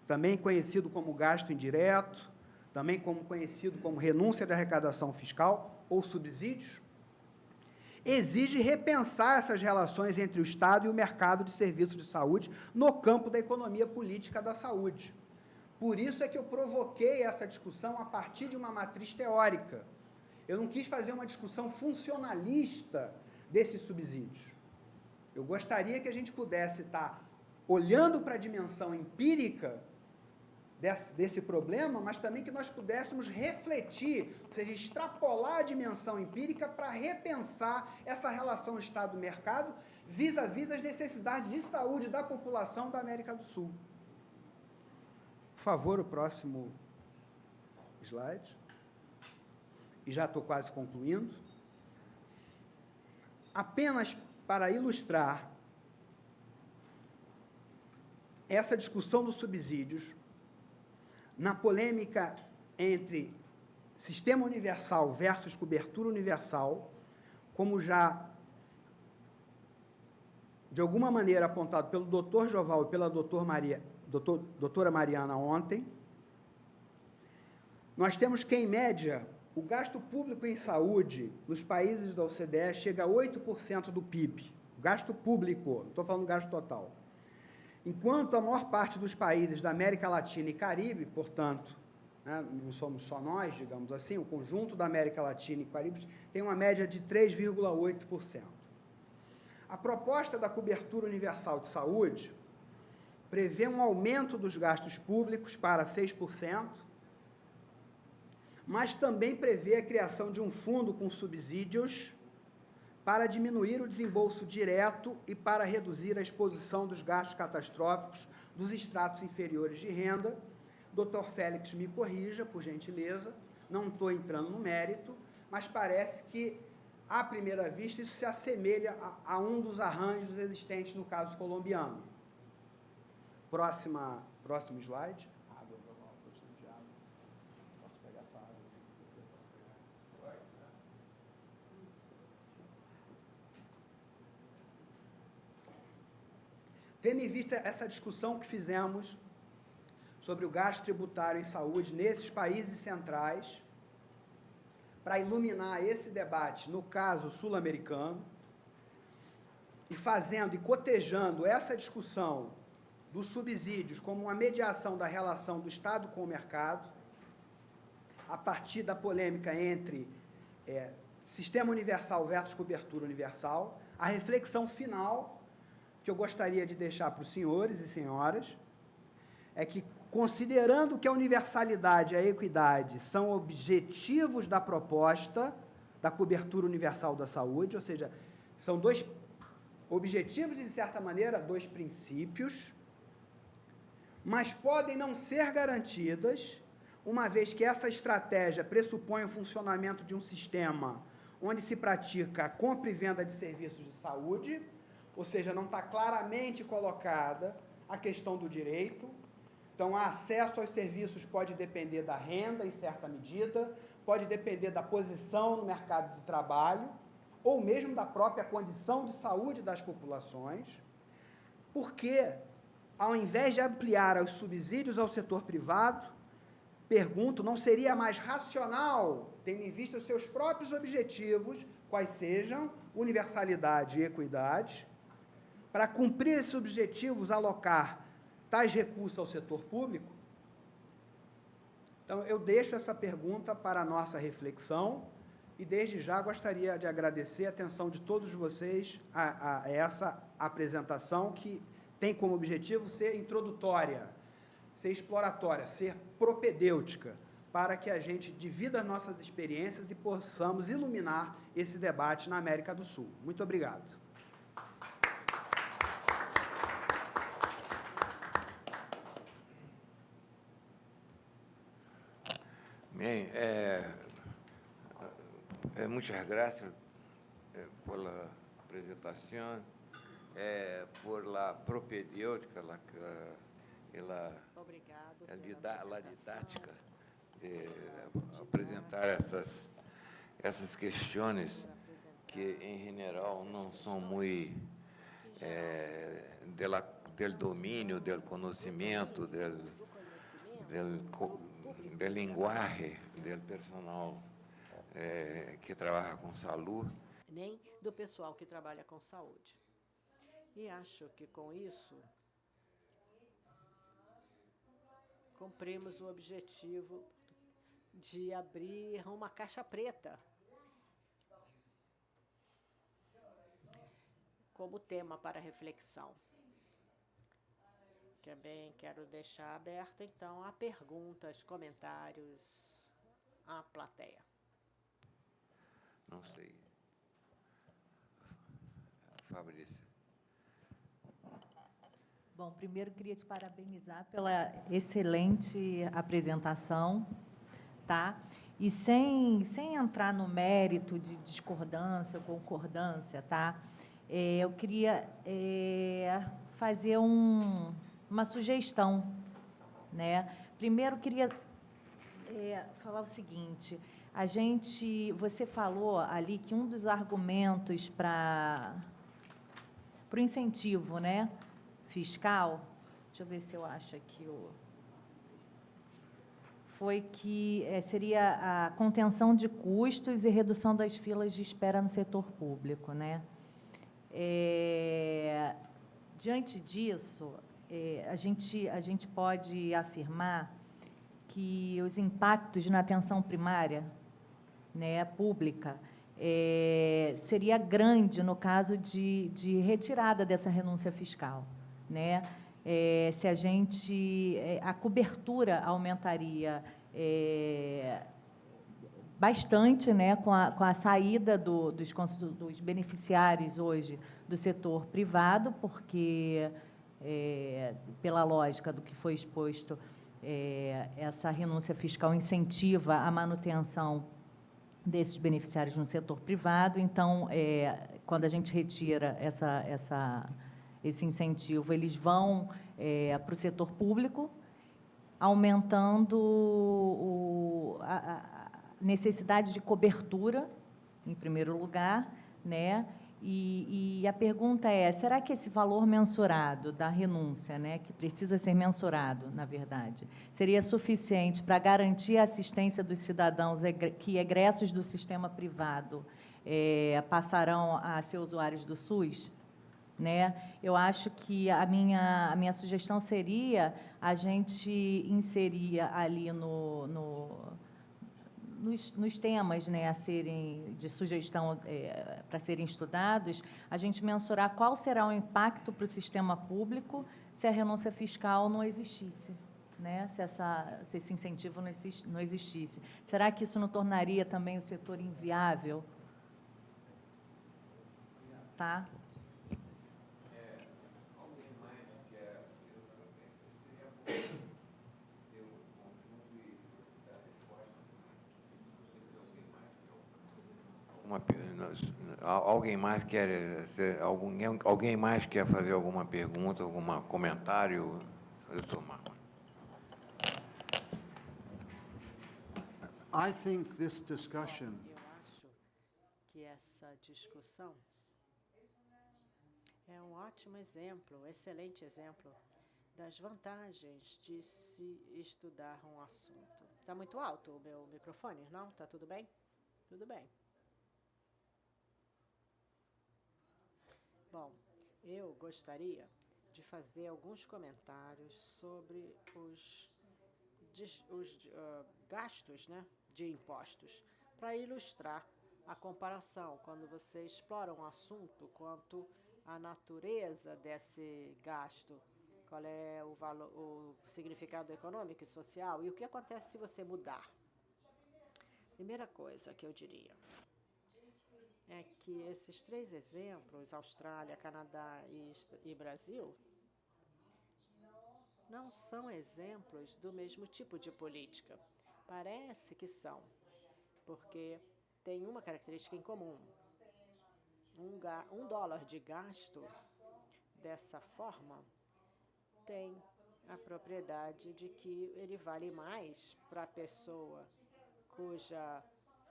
também conhecido como gasto indireto, também conhecido como renúncia da arrecadação fiscal ou subsídios, exige repensar essas relações entre o Estado e o mercado de serviços de saúde no campo da economia política da saúde. Por isso é que eu provoquei essa discussão a partir de uma matriz teórica. Eu não quis fazer uma discussão funcionalista desses subsídios. Eu gostaria que a gente pudesse estar olhando para a dimensão empírica desse problema, mas também que nós pudéssemos refletir, ou seja, extrapolar a dimensão empírica para repensar essa relação Estado-mercado vis-à-vis as necessidades de saúde da população da América do Sul. Por favor, o próximo slide. E já estou quase concluindo. Apenas para ilustrar essa discussão dos subsídios na polêmica entre sistema universal versus cobertura universal, como já, de alguma maneira, apontado pelo doutor Joval e pela doutora Mariana ontem. Nós temos que, em média, o gasto público em saúde nos países da OCDE chega a 8% do PIB. O gasto público, não estou falando gasto total. Enquanto a maior parte dos países da América Latina e Caribe, portanto, né, não somos só nós, digamos assim, o conjunto da América Latina e Caribe tem uma média de 3,8%. A proposta da cobertura universal de saúde prevê um aumento dos gastos públicos para 6%, mas também prevê a criação de um fundo com subsídios para diminuir o desembolso direto e para reduzir a exposição dos gastos catastróficos dos estratos inferiores de renda. Dr. Félix me corrija, por gentileza, não estou entrando no mérito, mas parece que, à primeira vista, isso se assemelha a um dos arranjos existentes no caso colombiano. Próximo slide. Água, estou precisando de água. Posso pegar essa água? Tendo em vista essa discussão que fizemos sobre o gasto tributário em saúde nesses países centrais, para iluminar esse debate, no caso sul-americano, e fazendo e cotejando essa discussão dos subsídios como uma mediação da relação do Estado com o mercado, a partir da polêmica entre sistema universal versus cobertura universal, a reflexão final que eu gostaria de deixar para os senhores e senhoras é que, considerando que a universalidade e a equidade são objetivos da proposta da cobertura universal da saúde, ou seja, são dois objetivos e, de certa maneira, dois princípios, mas podem não ser garantidas, uma vez que essa estratégia pressupõe o funcionamento de um sistema onde se pratica a compra e venda de serviços de saúde, ou seja, não está claramente colocada a questão do direito. Então, o acesso aos serviços pode depender da renda, em certa medida, pode depender da posição no mercado de trabalho, ou mesmo da própria condição de saúde das populações, porque, ao invés de ampliar os subsídios ao setor privado, pergunto, não seria mais racional, tendo em vista os seus próprios objetivos, quais sejam universalidade e equidade, para cumprir esses objetivos, alocar tais recursos ao setor público? Então, eu deixo essa pergunta para a nossa reflexão e, desde já, gostaria de agradecer a atenção de todos vocês a essa apresentação, que tem como objetivo ser introdutória, ser exploratória, ser propedêutica, para que a gente divida nossas experiências e possamos iluminar esse debate na América do Sul. Muito obrigado. Bem, muchas gracias por la presentación, por la propedêutica, la didática de apresentar essas questões que, em geral, não são muito del domínio, del conhecimento, del linguagem del personal que trabalha com saúde. Nem do pessoal que trabalha com saúde. E acho que, com isso, cumprimos o objetivo de abrir uma caixa preta como tema para reflexão. Também quero deixar aberto, então, a perguntas, comentários à plateia. Não sei. Fabrícia. Bom, primeiro queria te parabenizar pela excelente apresentação, tá? E sem entrar no mérito de discordância ou concordância, tá? eu queria fazer uma sugestão, né? Primeiro, queria falar o seguinte: você falou ali que um dos argumentos para o incentivo, né, fiscal, deixa eu ver se eu acho aqui foi que seria a contenção de custos e redução das filas de espera no setor público, né? Diante disso, a gente pode afirmar que os impactos na atenção primária, né, pública, seria grande no caso de retirada dessa renúncia fiscal, né? Se a cobertura aumentaria bastante, né, com a saída dos beneficiários hoje do setor privado, porque, pela lógica do que foi exposto, essa renúncia fiscal incentiva a manutenção desses beneficiários no setor privado. Então, quando a gente retira esse incentivo, eles vão para o setor público, aumentando a necessidade de cobertura, em primeiro lugar, né? E a pergunta será que esse valor mensurado da renúncia, né, que precisa ser mensurado, na verdade, seria suficiente para garantir a assistência dos cidadãos que, egressos do sistema privado, passarão a ser usuários do SUS? Né? Eu acho que a minha sugestão seria a gente inserir ali nos temas, né, a serem de sugestão para serem estudados, a gente mensurar qual será o impacto para o sistema público se a renúncia fiscal não existisse, né? Se esse incentivo não existisse. Será que isso não tornaria também o setor inviável? Tá? Alguém mais alguém mais quer fazer alguma pergunta, algum comentário, doutor Marco? I think this discussion Eu acho que essa discussão é um ótimo exemplo, um excelente exemplo das vantagens de se estudar um assunto. Está muito alto o meu microfone, não? Está tudo bem? Tudo bem. Bom, eu gostaria de fazer alguns comentários sobre os gastos, né, de impostos, para ilustrar a comparação, quando você explora um assunto quanto à natureza desse gasto, qual é o valor, o significado econômico e social, e o que acontece se você mudar. Primeira coisa que eu diria é que esses três exemplos, Austrália, Canadá e Brasil, não são exemplos do mesmo tipo de política. Parece que são, porque tem uma característica em comum. $1 de gasto dessa forma tem a propriedade de que ele vale mais para a pessoa cuja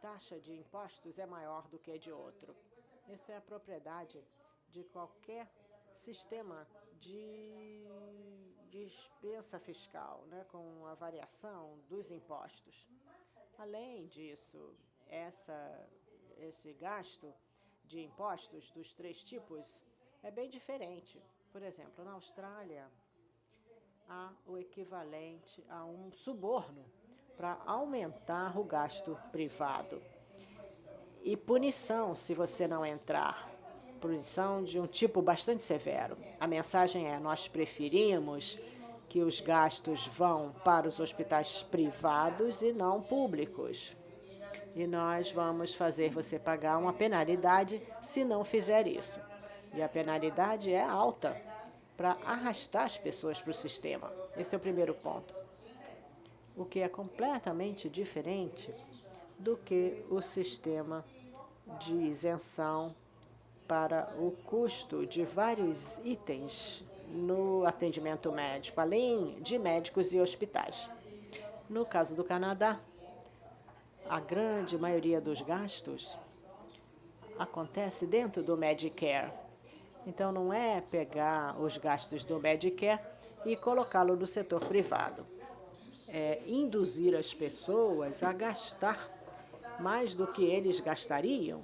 taxa de impostos é maior do que de outro. Essa é a propriedade de qualquer sistema de dispensa fiscal, né, com a variação dos impostos. Além disso, esse gasto de impostos dos três tipos é bem diferente. Por exemplo, na Austrália, há o equivalente a um suborno para aumentar o gasto privado. E punição se você não entrar. Punição de um tipo bastante severo. A mensagem é: nós preferimos que os gastos vão para os hospitais privados e não públicos. E nós vamos fazer você pagar uma penalidade se não fizer isso. E a penalidade é alta para arrastar as pessoas para o sistema. Esse é o primeiro ponto. O que é completamente diferente do que o sistema de isenção para o custo de vários itens no atendimento médico, além de médicos e hospitais. No caso do Canadá, a grande maioria dos gastos acontece dentro do Medicare. Então, não é pegar os gastos do Medicare e colocá-lo no setor privado. É induzir as pessoas a gastar mais do que eles gastariam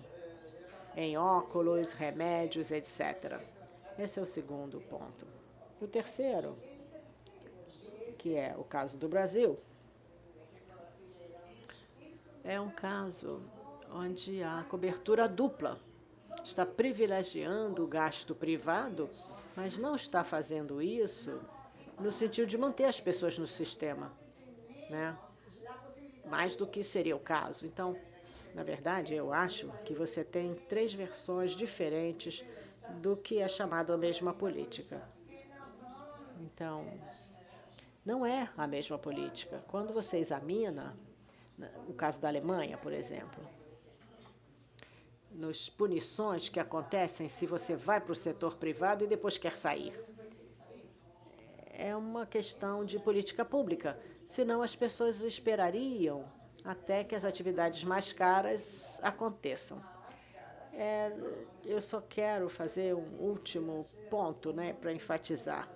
em óculos, remédios, etc. Esse é o segundo ponto. O terceiro, que é o caso do Brasil, é um caso onde há cobertura dupla. Está privilegiando o gasto privado, mas não está fazendo isso no sentido de manter as pessoas no sistema, né? Mais do que seria o caso. Então, na verdade, eu acho que você tem 3 versões diferentes do que é chamado a mesma política. Então, não é a mesma política. Quando você examina o caso da Alemanha, por exemplo, nas punições que acontecem se você vai para o setor privado e depois quer sair, é uma questão de política pública. Senão, as pessoas esperariam até que as atividades mais caras aconteçam. Eu só quero fazer um último ponto, né, para enfatizar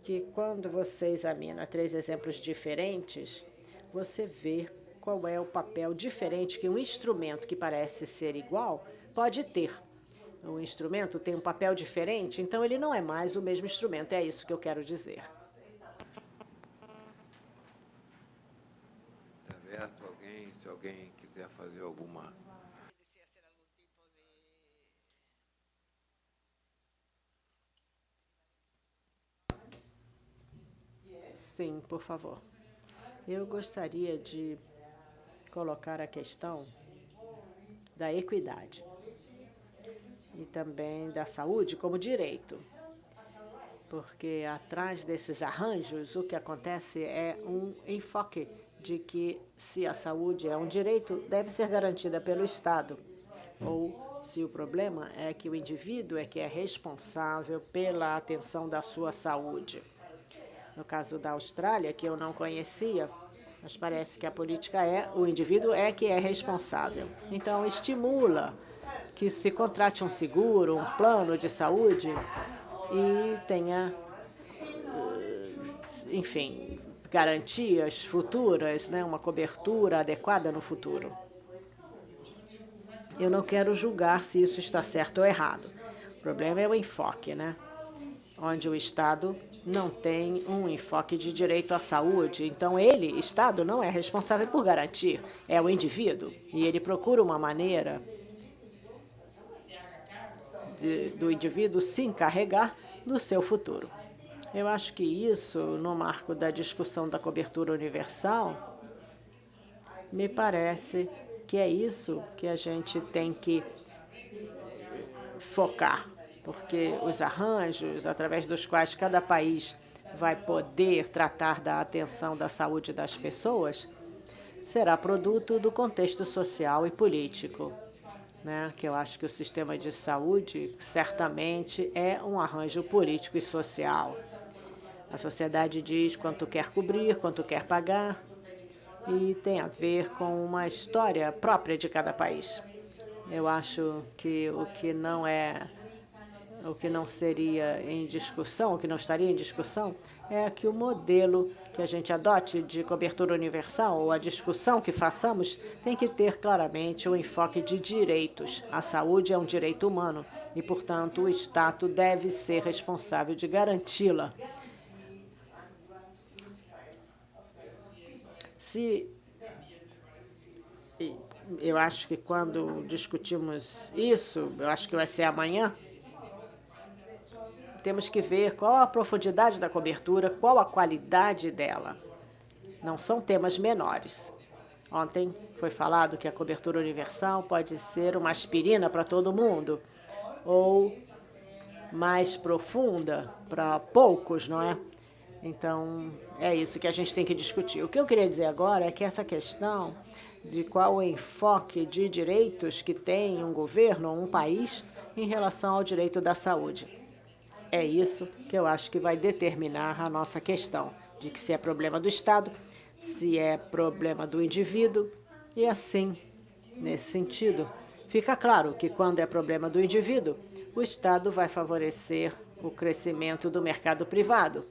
que quando você examina 3 exemplos diferentes, você vê qual é o papel diferente que um instrumento que parece ser igual pode ter. O instrumento tem um papel diferente, então ele não é mais o mesmo instrumento. É isso que eu quero dizer. Está aberto alguém, se alguém quiser fazer alguma... Sim, por favor. Eu gostaria de colocar a questão da equidade e também da saúde como direito, porque atrás desses arranjos o que acontece é um enfoque de que se a saúde é um direito, deve ser garantida pelo Estado, ou se o problema é que o indivíduo é que é responsável pela atenção da sua saúde. No caso da Austrália, que eu não conhecia, mas parece que a política é o indivíduo é que é responsável. Então, estimula que se contrate um seguro, um plano de saúde e tenha, enfim, garantias futuras, né, uma cobertura adequada no futuro. Eu não quero julgar se isso está certo ou errado. O problema é o enfoque, né? Onde o Estado não tem um enfoque de direito à saúde. Então, Estado, não é responsável por garantir, é o indivíduo. E ele procura uma maneira do indivíduo se encarregar do seu futuro. Eu acho que isso, no marco da discussão da cobertura universal, me parece que é isso que a gente tem que focar, porque os arranjos através dos quais cada país vai poder tratar da atenção da saúde das pessoas será produto do contexto social e político, né? Que eu acho que o sistema de saúde certamente é um arranjo político e social. A sociedade diz quanto quer cobrir, quanto quer pagar, e tem a ver com uma história própria de cada país. Eu acho que o que não seria em discussão, o que não estaria em discussão, é que o modelo que a gente adote de cobertura universal, ou a discussão que façamos, tem que ter claramente o enfoque de direitos. A saúde é um direito humano e, portanto, o Estado deve ser responsável de garanti-la. Eu acho que quando discutimos isso, eu acho que vai ser amanhã, temos que ver qual a profundidade da cobertura, qual a qualidade dela. Não são temas menores. Ontem foi falado que a cobertura universal pode ser uma aspirina para todo mundo, ou mais profunda para poucos, não é? Então, é isso que a gente tem que discutir. O que eu queria dizer agora é que essa questão de qual o enfoque de direitos que tem um governo ou um país em relação ao direito da saúde. É isso que eu acho que vai determinar a nossa questão, de que se é problema do Estado, se é problema do indivíduo, e assim, nesse sentido, fica claro que quando é problema do indivíduo, o Estado vai favorecer o crescimento do mercado privado,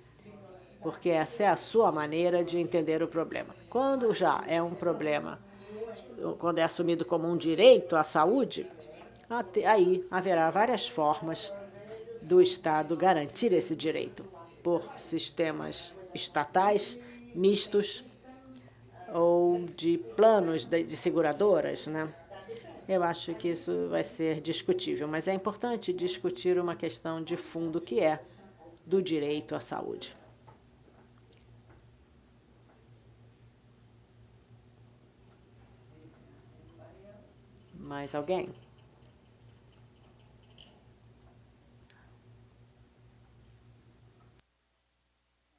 porque essa é a sua maneira de entender o problema. Quando já é um problema, quando é assumido como um direito à saúde, aí haverá várias formas do Estado garantir esse direito, por sistemas estatais, mistos, ou de planos de seguradoras, né? Eu acho que isso vai ser discutível, mas é importante discutir uma questão de fundo que é do direito à saúde. Mais alguém?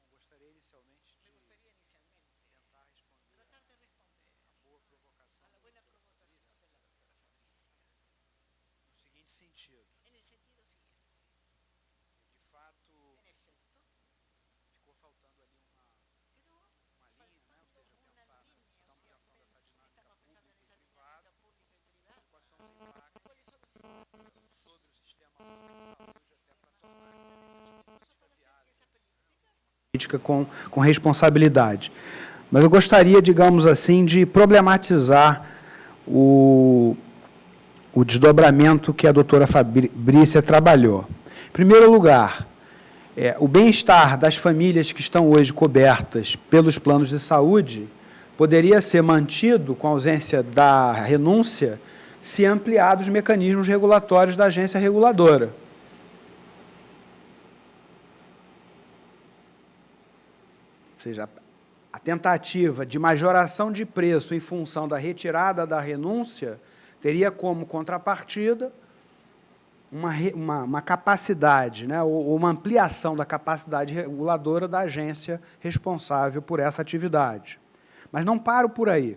Gostaria inicialmente de tentar responder a boa provocação da doutora Fabrícia, no seguinte sentido. De fato, ficou faltando ali uma linha, né? Ou seja, pensar nessa dinâmica pública e privada, quais são os impactos sobre o sistema público de saúde, até para tornar essa política viável. Política com responsabilidade. Mas eu gostaria, digamos assim, de problematizar o desdobramento que a doutora Fabrícia trabalhou. Em primeiro lugar, o bem-estar das famílias que estão hoje cobertas pelos planos de saúde poderia ser mantido com a ausência da renúncia se ampliados os mecanismos regulatórios da agência reguladora. Ou seja, a tentativa de majoração de preço em função da retirada da renúncia teria como contrapartida uma capacidade, né, ou uma ampliação da capacidade reguladora da agência responsável por essa atividade. Mas não paro por aí.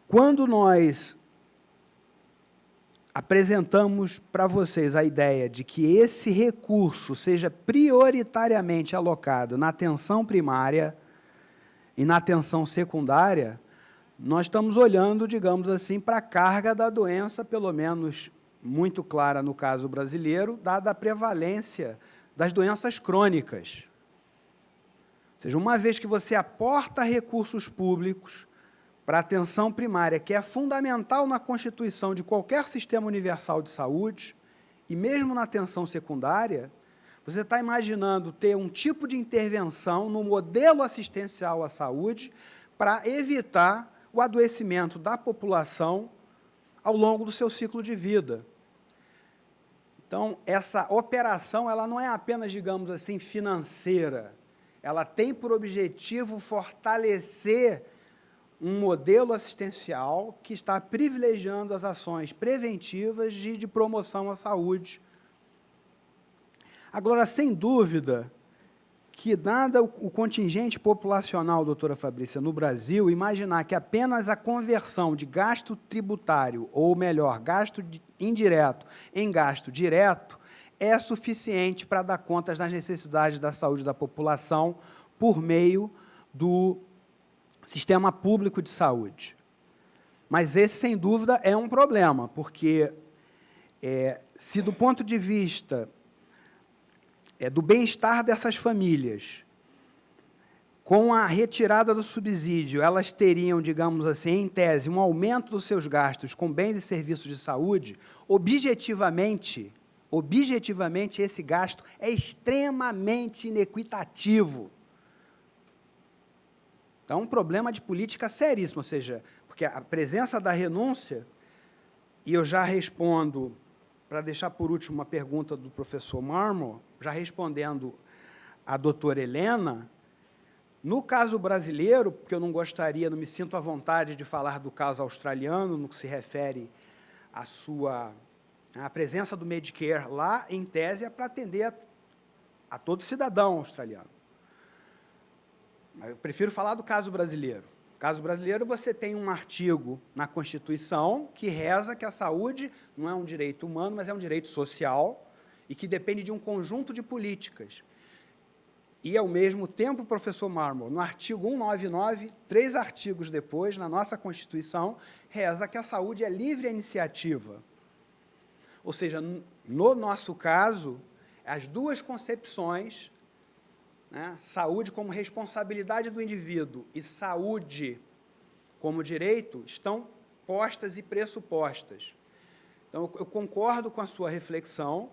Quando nós apresentamos para vocês a ideia de que esse recurso seja prioritariamente alocado na atenção primária e na atenção secundária, nós estamos olhando, digamos assim, para a carga da doença, pelo menos muito clara no caso brasileiro, dada a prevalência das doenças crônicas. Ou seja, uma vez que você aporta recursos públicos para a atenção primária, que é fundamental na constituição de qualquer sistema universal de saúde, e mesmo na atenção secundária, você está imaginando ter um tipo de intervenção no modelo assistencial à saúde para evitar o adoecimento da população ao longo do seu ciclo de vida. Então, essa operação ela não é apenas, digamos assim, financeira, ela tem por objetivo fortalecer um modelo assistencial que está privilegiando as ações preventivas de promoção à saúde. Agora, sem dúvida, que, dado o contingente populacional, doutora Fabrícia, no Brasil, imaginar que apenas a conversão de gasto tributário, ou melhor, gasto indireto em gasto direto, é suficiente para dar conta das necessidades da saúde da população por meio do sistema público de saúde. Mas esse, sem dúvida, é um problema, porque se do ponto de vista do bem-estar dessas famílias, com a retirada do subsídio, elas teriam, digamos assim, em tese, um aumento dos seus gastos com bens e serviços de saúde, objetivamente, esse gasto é extremamente inequitativo. Então, um problema de política seríssimo, ou seja, porque a presença da renúncia, e eu já respondo, para deixar por último uma pergunta do professor Marmor, já respondendo à doutora Helena, no caso brasileiro, porque eu não gostaria, não me sinto à vontade de falar do caso australiano, no que se refere à presença do Medicare lá, em tese, é para atender a todo cidadão australiano. Eu prefiro falar do caso brasileiro. No caso brasileiro, você tem um artigo na Constituição que reza que a saúde não é um direito humano, mas é um direito social e que depende de um conjunto de políticas. E, ao mesmo tempo, professor Marmor, no artigo 199, 3 artigos depois, na nossa Constituição, reza que a saúde é livre iniciativa. Ou seja, no nosso caso, as duas concepções, né, saúde como responsabilidade do indivíduo e saúde como direito, estão postas e pressupostas. Então, eu concordo com a sua reflexão,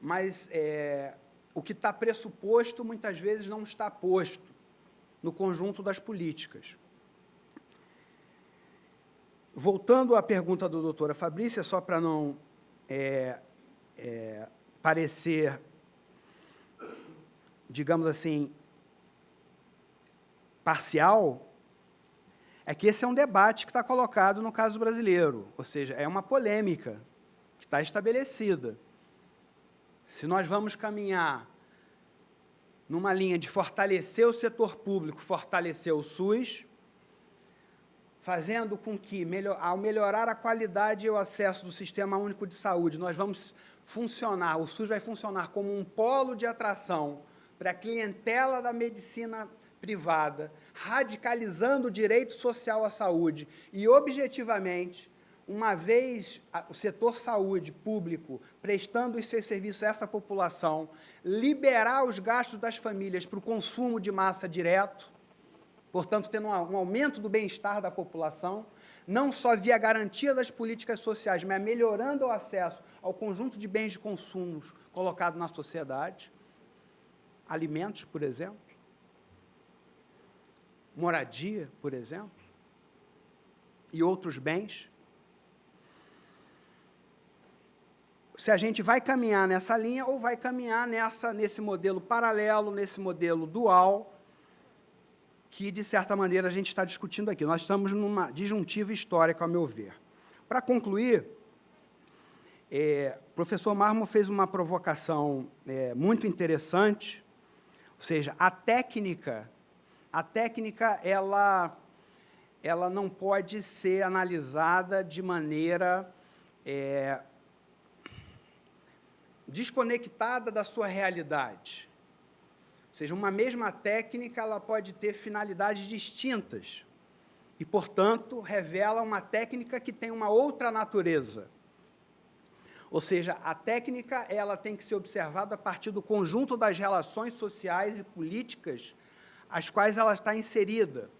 mas o que está pressuposto, muitas vezes, não está posto no conjunto das políticas. Voltando à pergunta da doutora Fabrícia, só para não parecer, digamos assim, parcial, é que esse é um debate que está colocado no caso brasileiro, ou seja, é uma polêmica que está estabelecida. Se nós vamos caminhar numa linha de fortalecer o setor público, fortalecer o SUS, fazendo com que, ao melhorar a qualidade e o acesso do Sistema Único de Saúde, nós vamos funcionar, o SUS vai funcionar como um polo de atração para a clientela da medicina privada, radicalizando o direito social à saúde e, objetivamente, uma vez o setor saúde público prestando os seus serviços a essa população, liberar os gastos das famílias para o consumo de massa direto, portanto, tendo um aumento do bem-estar da população, não só via garantia das políticas sociais, mas melhorando o acesso ao conjunto de bens de consumo colocado na sociedade, alimentos, por exemplo, moradia, por exemplo, e outros bens. Se a gente vai caminhar nessa linha ou vai caminhar nesse modelo paralelo, nesse modelo dual, que, de certa maneira, a gente está discutindo aqui. Nós estamos numa disjuntiva histórica, ao meu ver. Para concluir, o professor Marmor fez uma provocação muito interessante, ou seja, a técnica ela não pode ser analisada de maneira desconectada da sua realidade. Ou seja, uma mesma técnica ela pode ter finalidades distintas e, portanto, revela uma técnica que tem uma outra natureza. Ou seja, a técnica ela tem que ser observada a partir do conjunto das relações sociais e políticas às quais ela está inserida.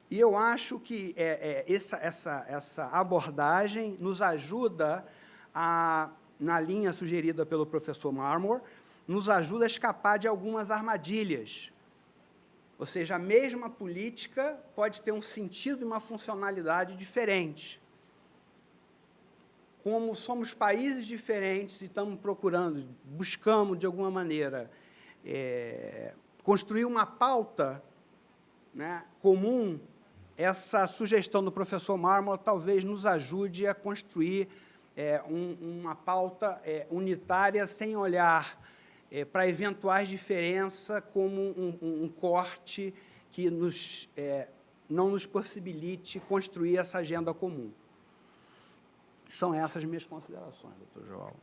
E eu acho que essa abordagem nos ajuda na linha sugerida pelo professor Marmor, nos ajuda a escapar de algumas armadilhas. Ou seja, a mesma política pode ter um sentido e uma funcionalidade diferente. Como somos países diferentes e estamos buscamos, de alguma maneira, construir uma pauta, né, comum, essa sugestão do professor Marmor talvez nos ajude a construir uma pauta unitária, sem olhar para eventuais diferenças como um corte que não nos possibilite construir essa agenda comum. São essas minhas considerações, doutor João.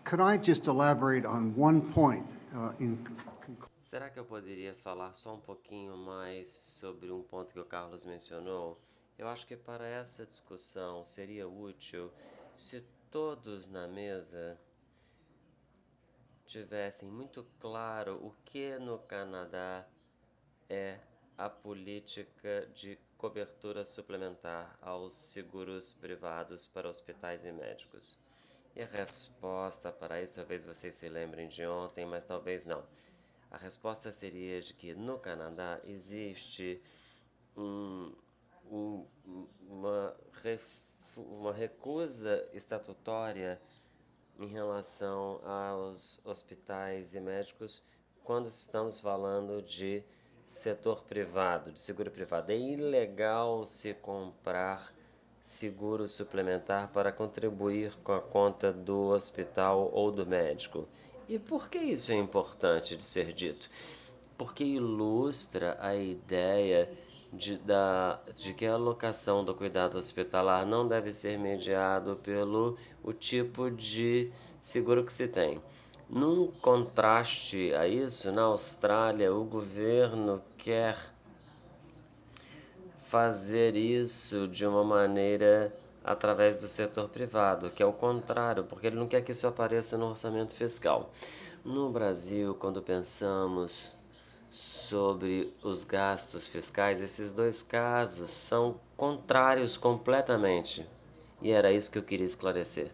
Could I just elaborate on one point Será que eu poderia falar só um pouquinho mais sobre um ponto que o Carlos mencionou? Eu acho que para essa discussão seria útil se todos na mesa tivessem muito claro o que no Canadá é a política de cobertura suplementar aos seguros privados para hospitais e médicos. E a resposta para isso, talvez vocês se lembrem de ontem, mas talvez não. A resposta seria de que no Canadá existe uma recusa estatutória em relação aos hospitais e médicos quando estamos falando de setor privado, de seguro privado. É ilegal se comprar seguro suplementar para contribuir com a conta do hospital ou do médico. E por que isso é importante de ser dito? Porque ilustra a ideia de que a alocação do cuidado hospitalar não deve ser mediado pelo o tipo de seguro que se tem. Num contraste a isso, na Austrália, o governo quer fazer isso de uma maneira através do setor privado, que é o contrário, porque ele não quer que isso apareça no orçamento fiscal. No Brasil, quando pensamos sobre os gastos fiscais, esses dois casos são contrários completamente. E era isso que eu queria esclarecer.